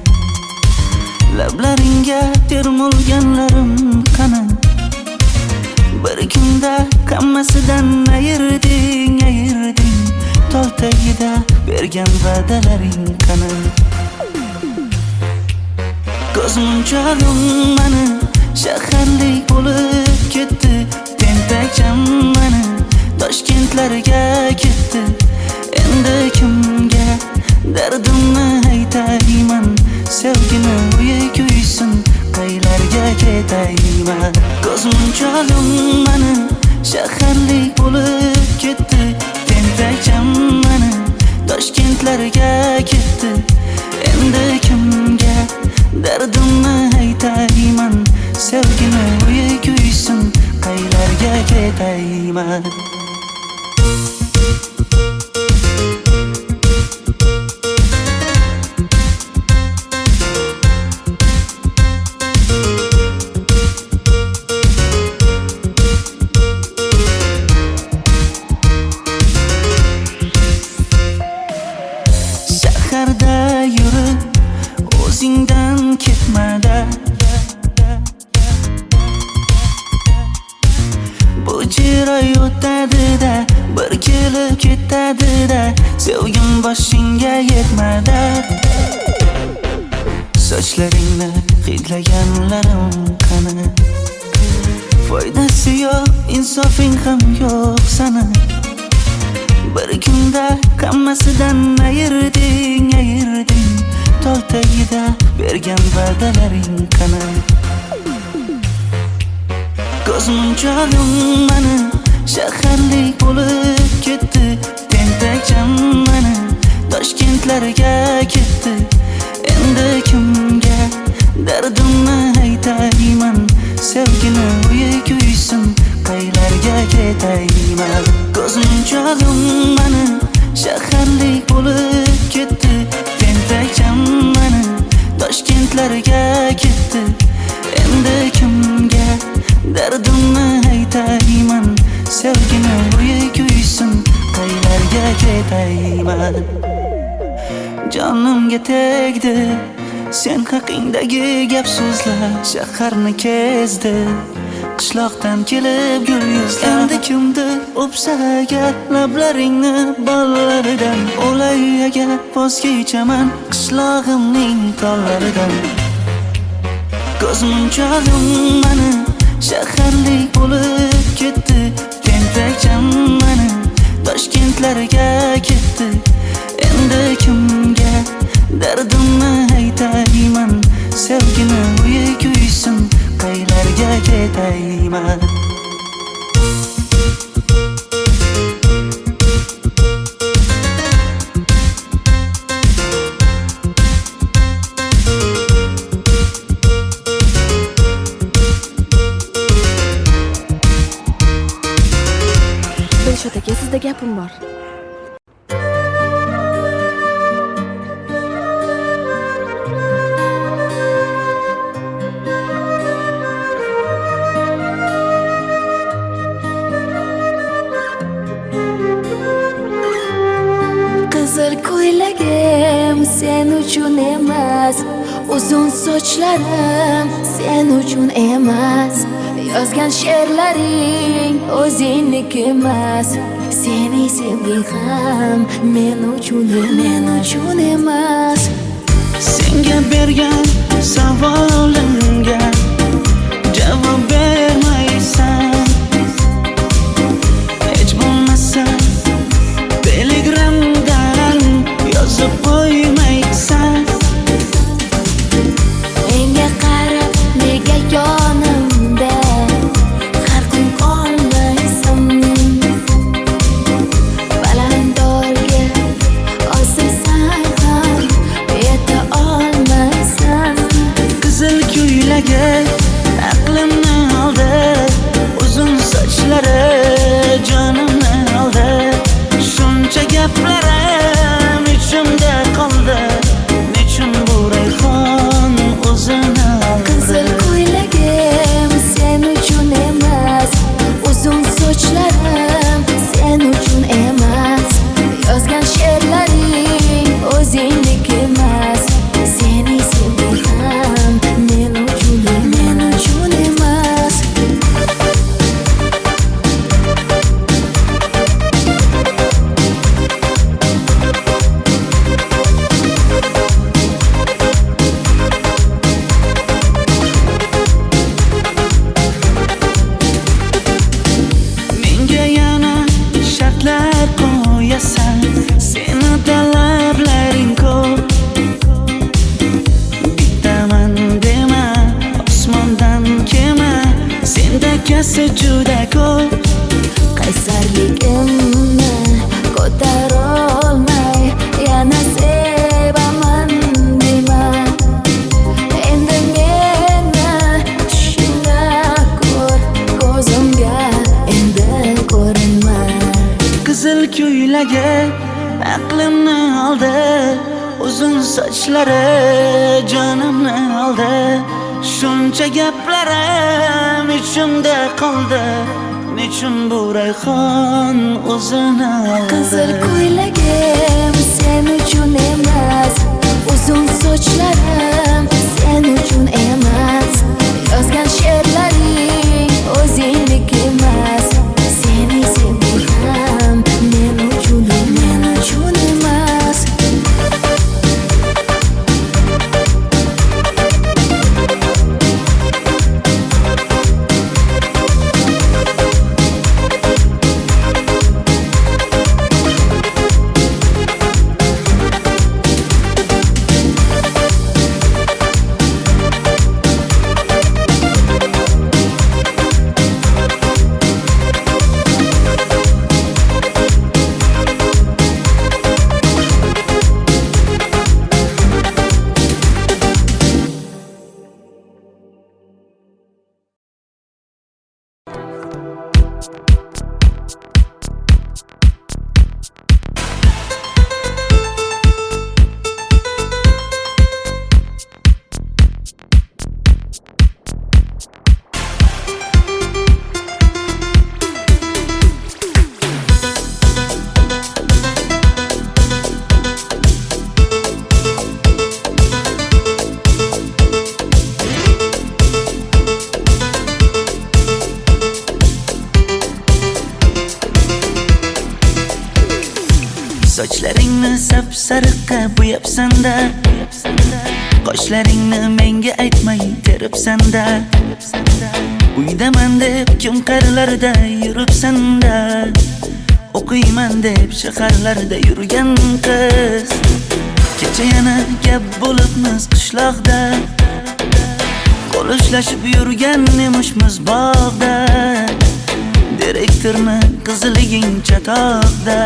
Lablaringga termulganlarim qani? Bir kunda hammasidan ayırding tol tagida bergan va'dalaring qani? Ko'zmunchog'im mani shaharlik bo'lib ketdi, tentakcham mani Toshkentlarga ketdi. Endi kimga dardimni aytayman? Sevgini uyi kuysin, qaylarga ketayman? Ko'zmunchog'im mani shaharlik bo'lib ketdi, tentakcham mani Toshkentlarga ketdi. Endi kimga dardimni aytayman? Sevgini uyi kuysin, qaylarga ketayman? Shaharda yurib o'zingdan ketmada, bu chiroy o'tadi-da, bir kelib ketadi-da, sevgim boshingga yetmada. Sochlaringni hidlaganlarim qani? Foydasi yo'q, insofing ham yo'q sana. Bir kunda hammasidan ayırding tol tagida bergan va'dalaring qani? Ko'zmunchog'im mani shaharlik bo'lib ketdi, tentakcham mani Toshkentlarga ketdi. Endi kimga dardimni aytayman? Sevgini uyi kuysin, qaylarga ketayman? Ko'zmunchog'im mani shaharlik bo'lib ketdi, tentakcham mani Toshkentlarga ketdi. endi kimga dardimni aytayman, sevgini bo'yi kuysin, qaylarga ketayman. Jonimga tegdi sen haqingdagi gap so'zlar, shaharni kezdi qishloqdan kelib gul yuzlar. Endi kimdir o'psa agar lablaringni bollaridan, o'lay agar voz kechaman qishlog'imning tollaridan. Ko'zmunchog'im mani shaharlik bo'lib ketdi, tentakcham mani Toshkentlarga ketdi. Endi kimga dardimni aytayman, sevgini bo'yi kuysin, qaylarga ketayman. Dilshod aka, sizda gapim bor. Qizil ko'ylagim sen uchun emas, uzun sochlarim sen uchun emas, yozgan she'rlaring o'zingniki emas, seni sevging ham men uchun emas. Senga bergan savolimga javob bermaysan, hech bo'lmasa telegramdan yozib qo'ymaysan. Menga qarab nega yonimda har kun qolmaysan, balandorga osilsang ham yeta olmaysan. Qizil ko'ylagi aqlimni oldi, uzun sochlari jonimni oldi, shuncha gaplarim ichimda qoldi, nechun bu rayhon o'zini oldi. Qizil ko'ylagim sen uchun emas, uzun sochlarim sen uchun emas, yozgan she'rlaring o'zingniki emas, seni sevging ham men uchun emas. Menga yana shartlar qo'yasan, seni talablaring ko'p. Bittaman dema, osmondan kema, sendakasi juda ko'p. Qaysarligimni ko'tarolmay yana sevaman dema, endi meni tushingda ko'r, ko'zimga endi ko'rinma. Qizil ko'ylagi aqlimni oldi, uzun sochlari jonimni oldi, shuncha gaplarim ichimda qoldi, nechun bu rayhon o'zini oldi. Qizil ko'ylagim sen uchun emas, uzun sochlarim sen uchun emas, yozgan she'rlaring o'zingniki emas, seni sevging ham men uchun emas. Sochlaringni sap-sariqqa bo'yabsan-da, qoshlaringni menga aytmay teribsan-da. Uydaman deb kim qarilarda yuribsan-da, o'qiyman deb shaharlarda yurgan qiz. Kecha yana gap bo'libmiz qishloqda, qo'l ushlashib yurgan emishmiz bog'da. Direktorni qiziliging chatoqda,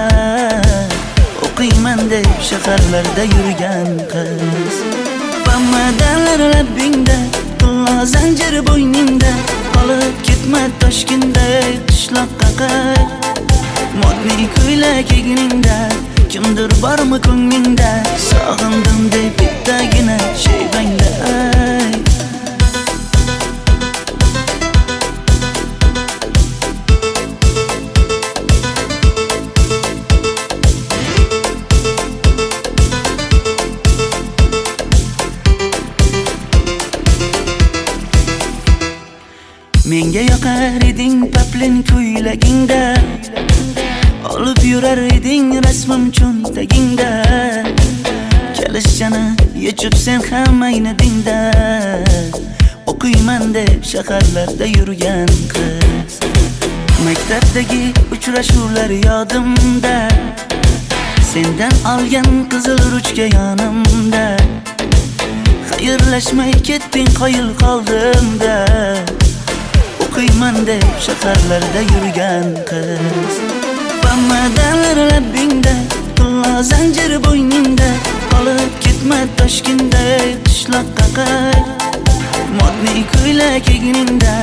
o'qiyman deb shaharlarda yurgan qiz. Pamadalar labbingda, pulla zanjir bo'yningda, qolib ketma Toshkentday qishloqqa qayt. Modniy ko'ylak egningda, kimdir bormi ko'nglingda, sog'indim deb bittagina shevangda ay. Menga yoqar eding paplin ko'ylagingda, olib yurar eding rasmim cho'ntagingda. Kalishchani yechib sen ham aynadingda, o'qiyman deb shaharlarda yurgan qiz. Maktabdagi uchrashuvlar yodimda, sendan olgan qizil ruchka yonimda. Xayrlashmay ketding qoyil qoldimda, o'qiyman deb shaharlarda yurgan qiz. Pamadalar labbingda, pulla zanjir bo'yningda, qolib ketma Toshkentday qishloqqa qayt. Modniy ko'ylak egningda,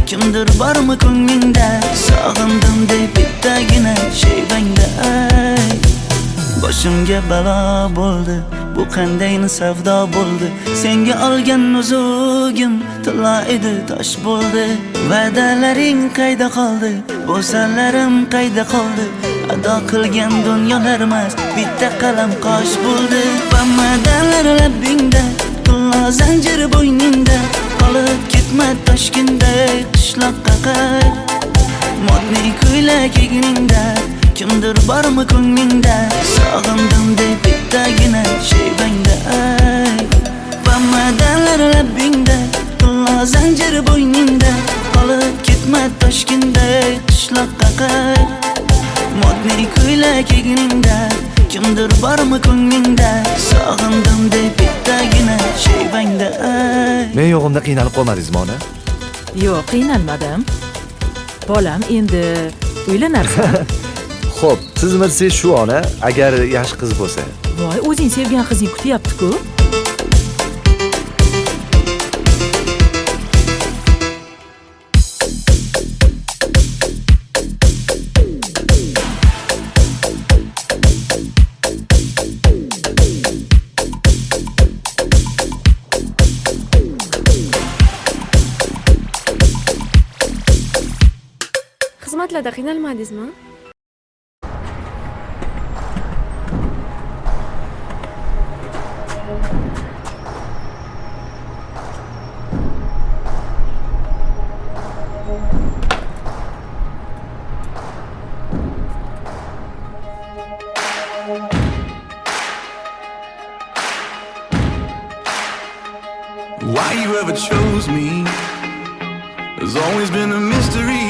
kimdir bormi ko'nglingda, sog'indim deb bittagina shevangda ay. Boshimga balo bo'ldi, bu qanday savdo bo'ldi. Senga olgan nuzugim tilla edi, tosh bo'ldi. Va'dalaring qayda qoldi, bo'salarim qayda qoldi. Ado qilgan dunyolar emas, bitta qalam qosh bo'ldi. Pamadalar labbingda, pulla zanjir bo'yningda, qolib ketma Toshkentday qishloqqa qayt. Modniy ko'ylak egningda, kimdir bormi ko'nglingda, sog'indim deb bittagina shevangda ay. Pamadalar labbingda, pulla zanjir bo'yningda, qolib ketma Toshkentday qishloqqa qayt. Modniy ko'ylak egningda, kimdir bormi ko'nglingda, sog'indim deb bittagina shevangda ay. Men yo'g'imda qiynalib qolmadingizmi ona? Yo'q, qiynalmadim. Bolam, endi uylanarsan. Xo'p, siz bilsangiz shu ona, agar yaxshi qiz bo'lsa. Voy, o'zing sevgan qizing kutyapti-ku. Xizmatlarda qiynalmadingizmi? Why you ever chose me has always been a mystery.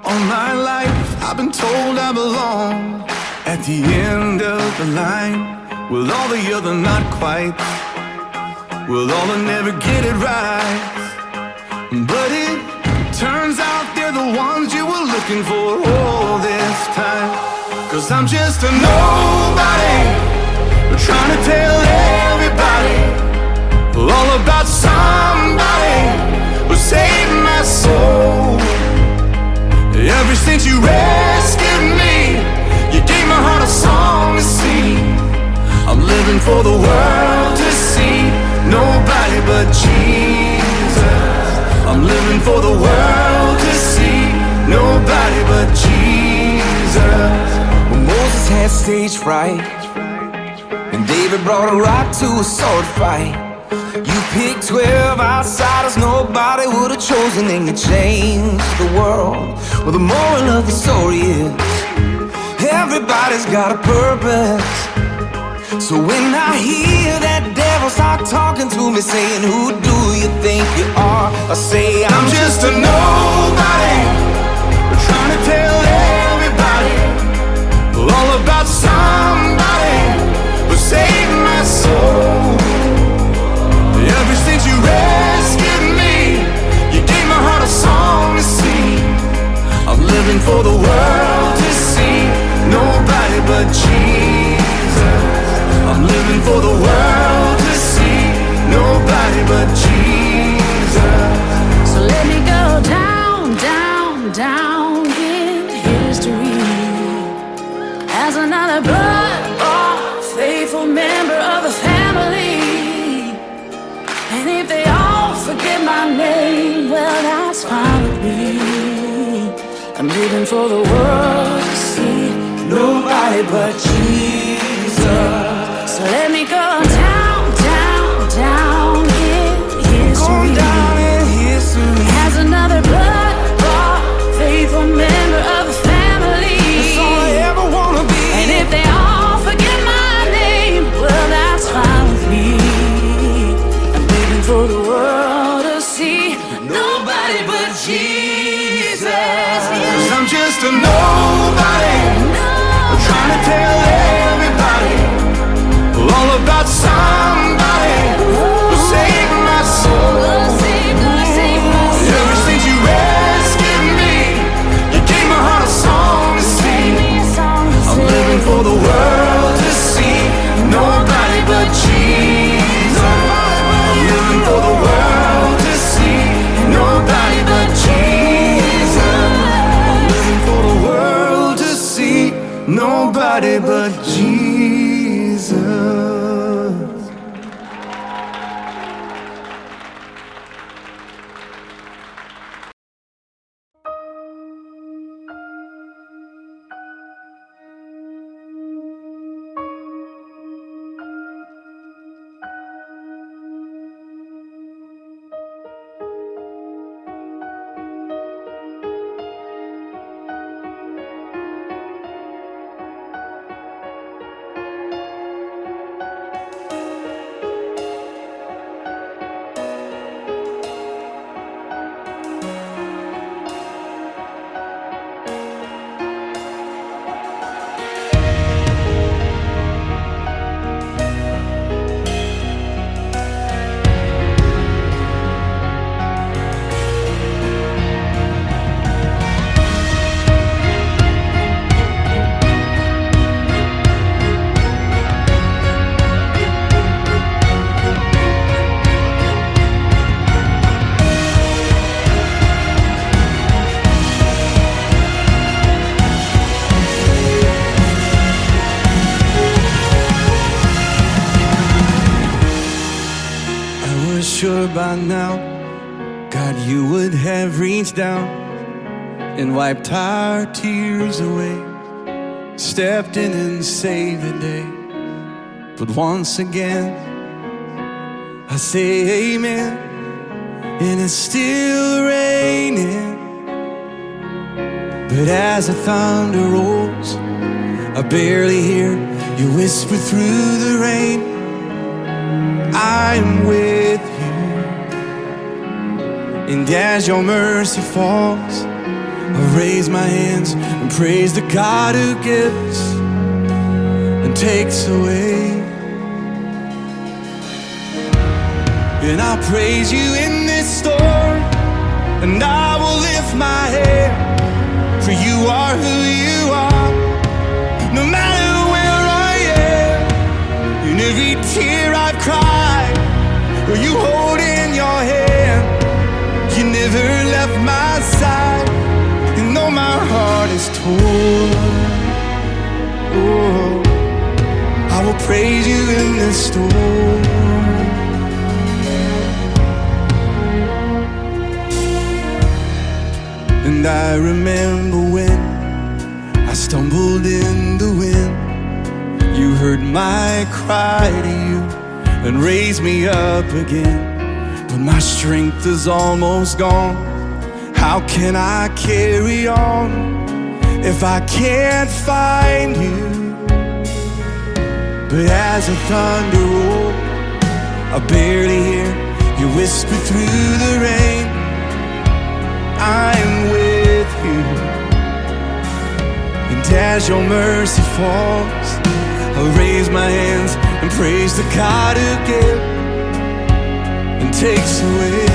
All my life I've been told I belong at the end of the line, with all the other not quite, with all the never get it right. But it turns out they're the ones you were looking for all this time. 'Cause I'm just a nobody, trying to tell everybody all about somebody who saved my soul. Ever since you rescued me, you gave my heart a song to sing. I'm living for the world to see, nobody but Jesus. I'm living for the world to see, nobody but Jesus. When Moses had stage fright, and David brought a rock to a sword fight, you picked 12 outsiders nobody would have chosen, and you changed the world. Well, the moral of the story is everybody's got a purpose. So when I hear that devil start talking to me, saying, who do you think you are? I say, I'm just a nobody, trying to tell everybody all about somebody who saved my soul. Ever since you rescued me, you gave my heart a song to sing. I'm living for the world to see, nobody but Jesus. I'm living for the world to see, nobody but Jesus. So let me go down, down, down in history as another blood-bought, faithful member of the family. And if they all forget my name, well, that's fine with me. I'm living for the world to see, nobody but Jesus. So let me go down, down, down in history, Go down in history as another blood-bought, faithful member of the family. That's all I ever wanna be. And if they all forget my name, well, that's fine with me. I'm living for the world to see, nobody but Jesus. 'Cause I'm just a nobody, trying to tell everybody all about somebody who saved my soul. Ever since you rescued me, you gave my heart a song to sing. I'm living for the world to see, nobody but Jesus. I'm living for the world to see, nobody but Jesus. I'm living for the world to see, nobody but Jesus. Sure by now, God, you would have reached down and wiped our tears away, stepped in and saved the day. But once again, I say amen, and it's still raining. But as the thunder rolls, I barely hear you whisper through the rain, I'm with you. And as your mercy falls, I raise my hands and praise the God who gives and takes away. And I'll praise you in this storm, and I will lift my head, for you are who you are. No matter where I am, in every tear I've cried, or you hold in your hand, you never left my side. And though my heart is torn, oh, I will praise you in this storm. And I remember when I stumbled in the wind, you heard my cry to you and raised me up again. But my strength is almost gone. How can I carry on if I can't find you. But as a thunder roll, I barely hear you whisper through the rain. I'm with you. And as your mercy falls, I'll raise my hands and praise the God who gives and takes away.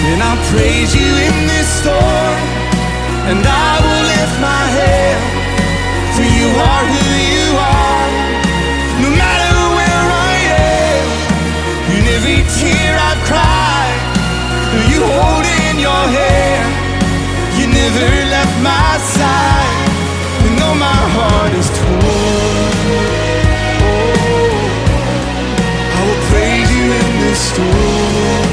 And I'll praise you in this storm, and I will lift my hand, for you are who you are. No matter where I am, in every tear I've cried, you hold in your hand. You never left my side, and though my heart is torn, oh, I will praise you in this storm.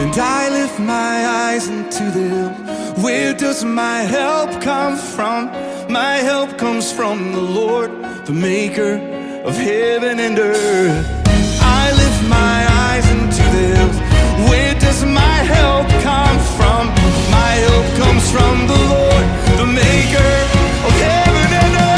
And I lift my eyes into the hills. Where does my help come from? My help comes from the Lord, the maker of heaven and earth. I lift my eyes into the hills. Where does my help come from? My help comes from the Lord, the maker of heaven and earth.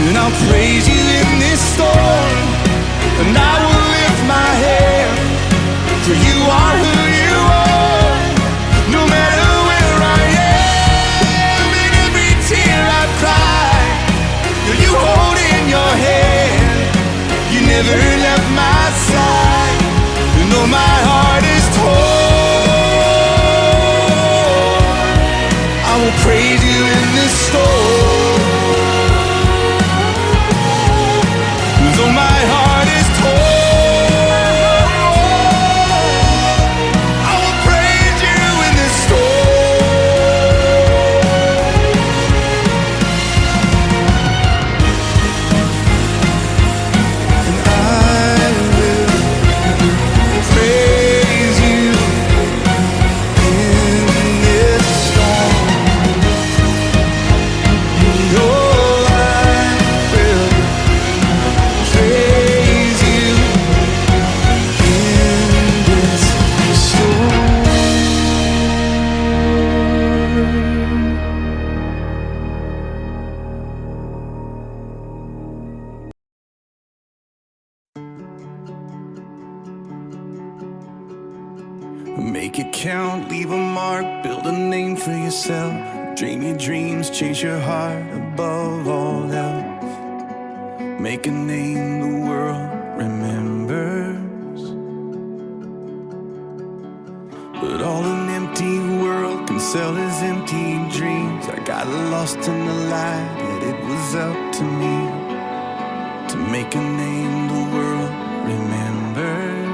And I'll praise you in this storm, and I will lift my hand, for you are who you are. No matter where I am, in every tear I cry, you hold in your hand. You never left my side, you know my heart is torn. I will praise you in this storm. Though my heart is torn, I will praise you in this storm. And I will praise you in this storm. And oh, I will praise you in this storm. Make it count, leave a mark, build a name for yourself. Dream your dreams, chase your heart above all else. Make a name the world remembers. But all an empty world can sell is empty dreams. I got lost in the light, yet it was up to me to make a name the world remembers.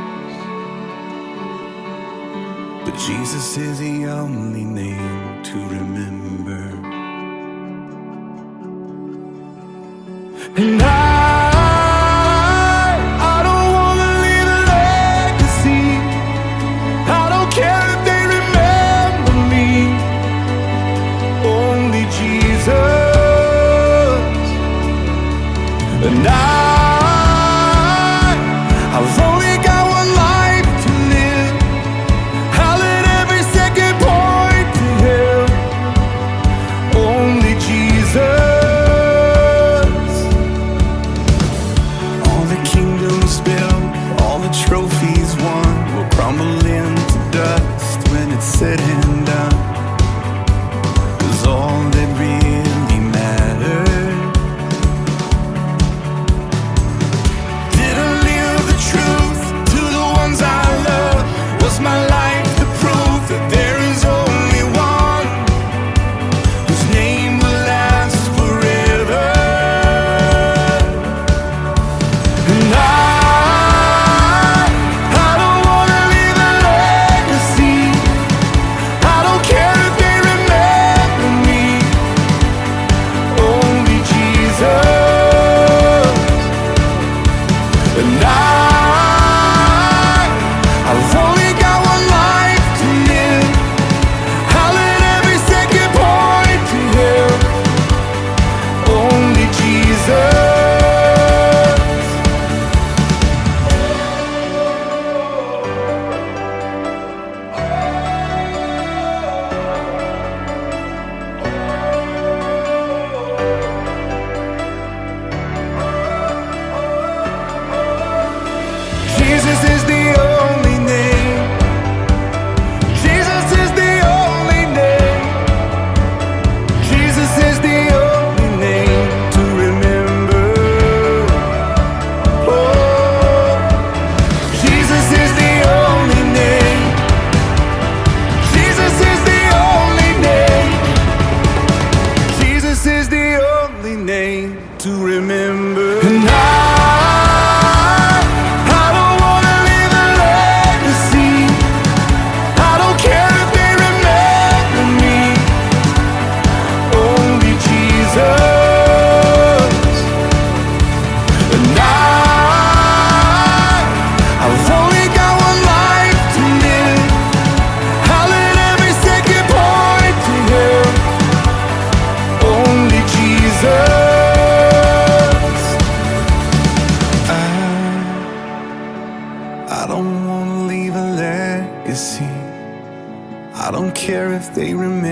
But Jesus is the only name to remember. And I don't wanna leave a legacy. I don't care if they remember me. Only Jesus. And I've only got one life to live. I'll let every second point to Him. Only Jesus.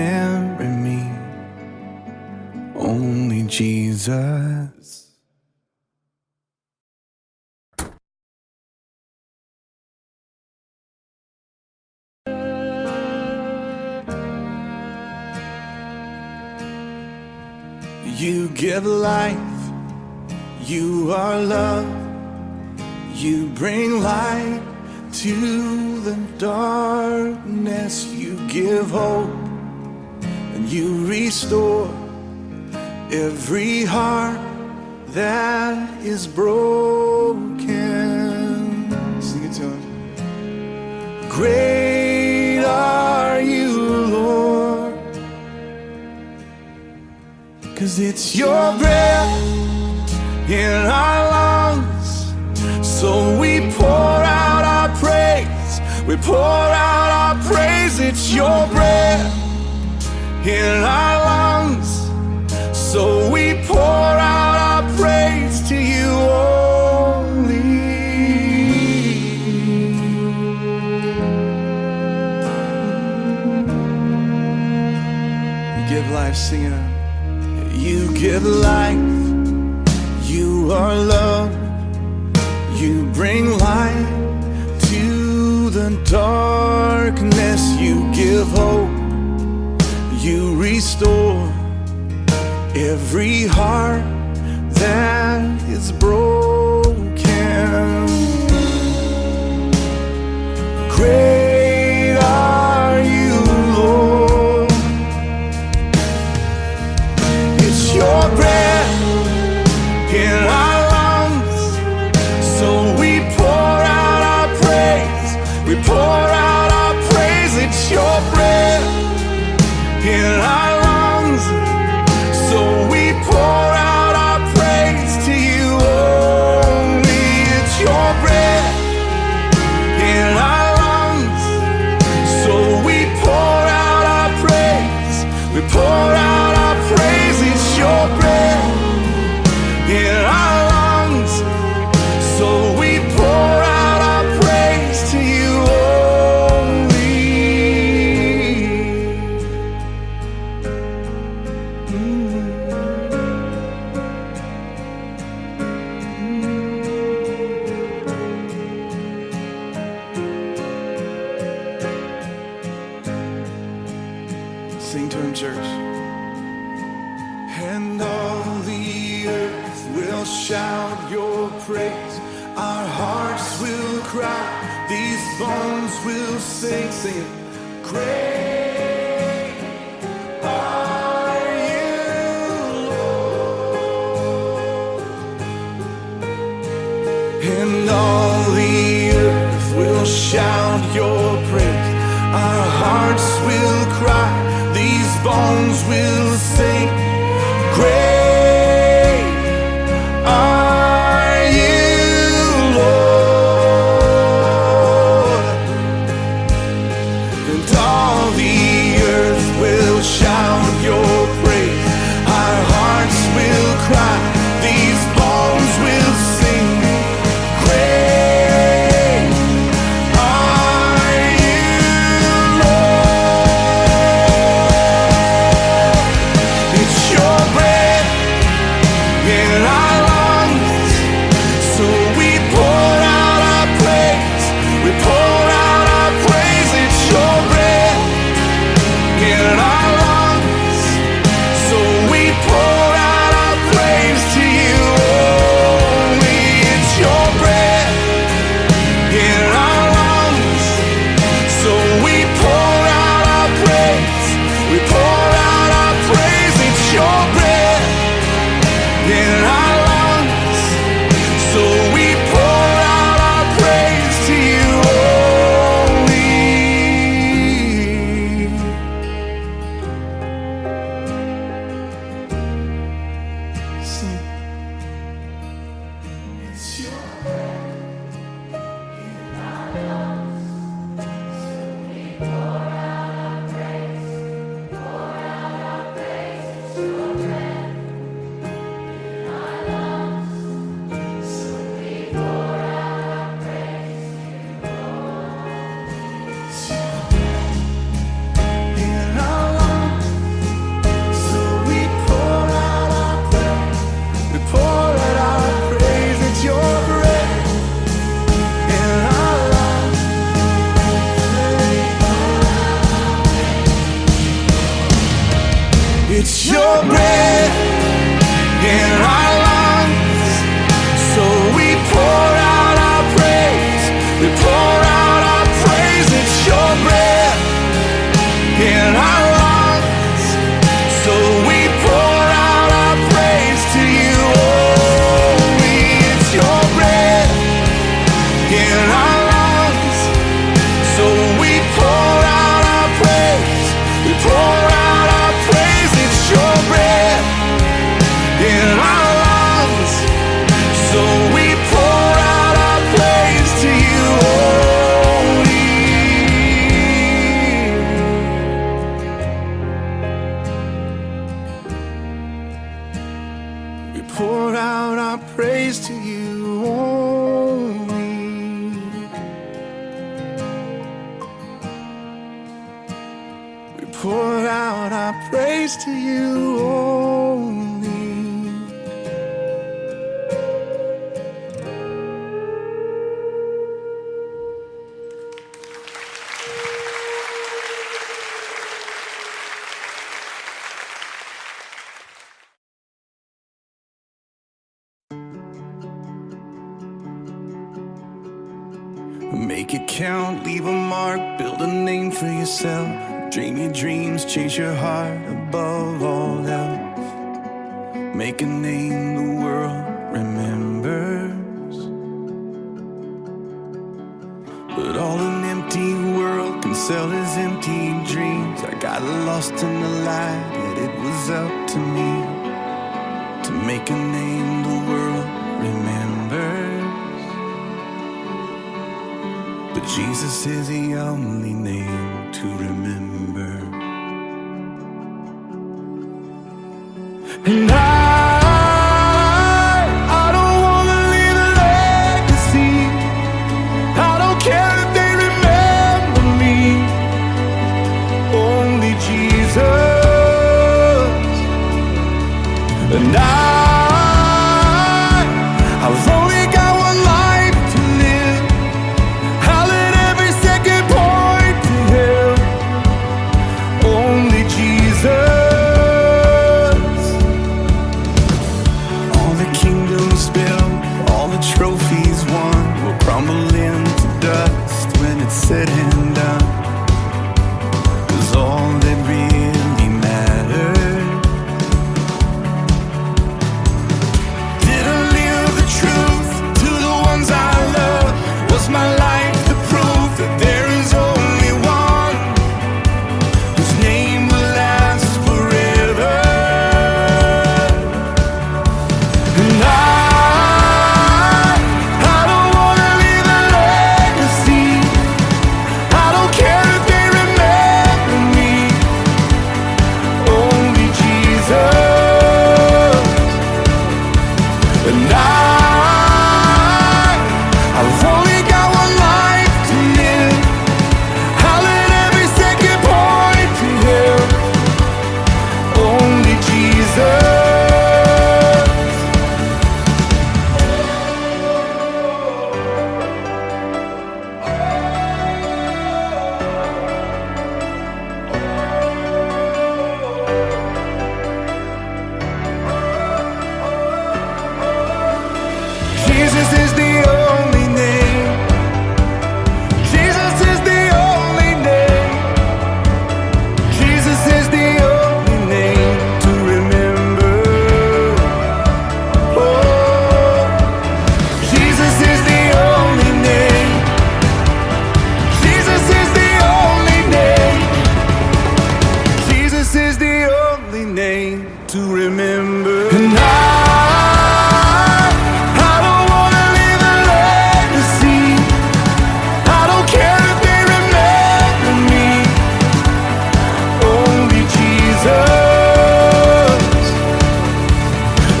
marry me. Only Jesus. You give life, you are love, you bring light to the darkness, you give hope, and you restore every heart that is broken. Sing it to him. Great are you, Lord, 'cause it's your breath in our lungs, so we pour out our praise, we pour out our praise. It's your breath in our lungs, so we pour out our praise to you only. You give life, sing it out. You give life, you are love, you bring light to the darkness, you give hope, you restore every heart that is broken. Great are you, Lord. It's your breath in our lungs, so we pour out our praise, we pour out our praise. It's your breath in our lungs, so we pour out our praise to you only. It's your breath in our lungs, so we pour out our praise, we pour out our praise. It's your breath in our lungs, so we pour out our praise to you only. Sing to him, church. And all the earth will shout your praise. Our hearts will cry. These bones will sing, sing it. Great are you, Lord. And all the earth will shout your praise. Our hearts will cry. These bones will sing. Great are you, Lord. And all the earth will shout your praise. Our hearts will cry. These bones will sing. Great are you, Lord. It's your breath in our lungs, so we pour out our praise. We pour out our praise. It's your breath in our lungs, so we pour out our praise to you only. It's your breath in our lungs, so we pour out our praise. We pour out our praise. It's your breath in our lungs, so we pour out our praise to you only. We pour out our praise to you only. We pour out our praise to you only. Make it count, leave a mark, build a name for yourself. Dream your dreams, chase your heart above all else. Make a name the world remembers. But all an empty world can sell is empty dreams. I got lost in the light, yet it was up to me to make a name the world remembers. But Jesus is the only name to remember. And I don't wanna leave a legacy. I don't care if they remember me. Only Jesus. And I've only got one life to live. I'll let every second point to Him. Only Jesus. All the kingdoms built, all the trophies won, will crumble into dust when it's said and done. 'Cause all that really mattered, did I live the truth to the ones I love? Was my life the proof that there is only one whose name will last forever? And I don't wanna leave a legacy. I don't care if they remember me. Only Jesus. And I've only got one life to live. I'll let every second point to Him. Only Jesus. Jesus is the only name. Jesus is the only name. Jesus is the only name to remember. Oh, Jesus is the only name. Jesus is the only name. Jesus is the only name to remember. And I don't wanna leave a legacy. I don't care if they remember me. Only Jesus.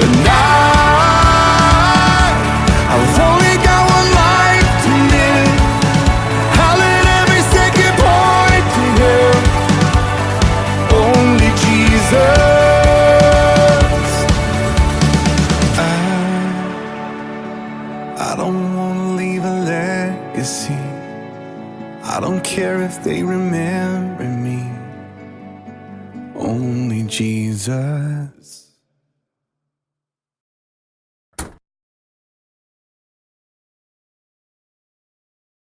And I've only got one life to live. I'll let every second point to Him. Only Jesus. only Jesus.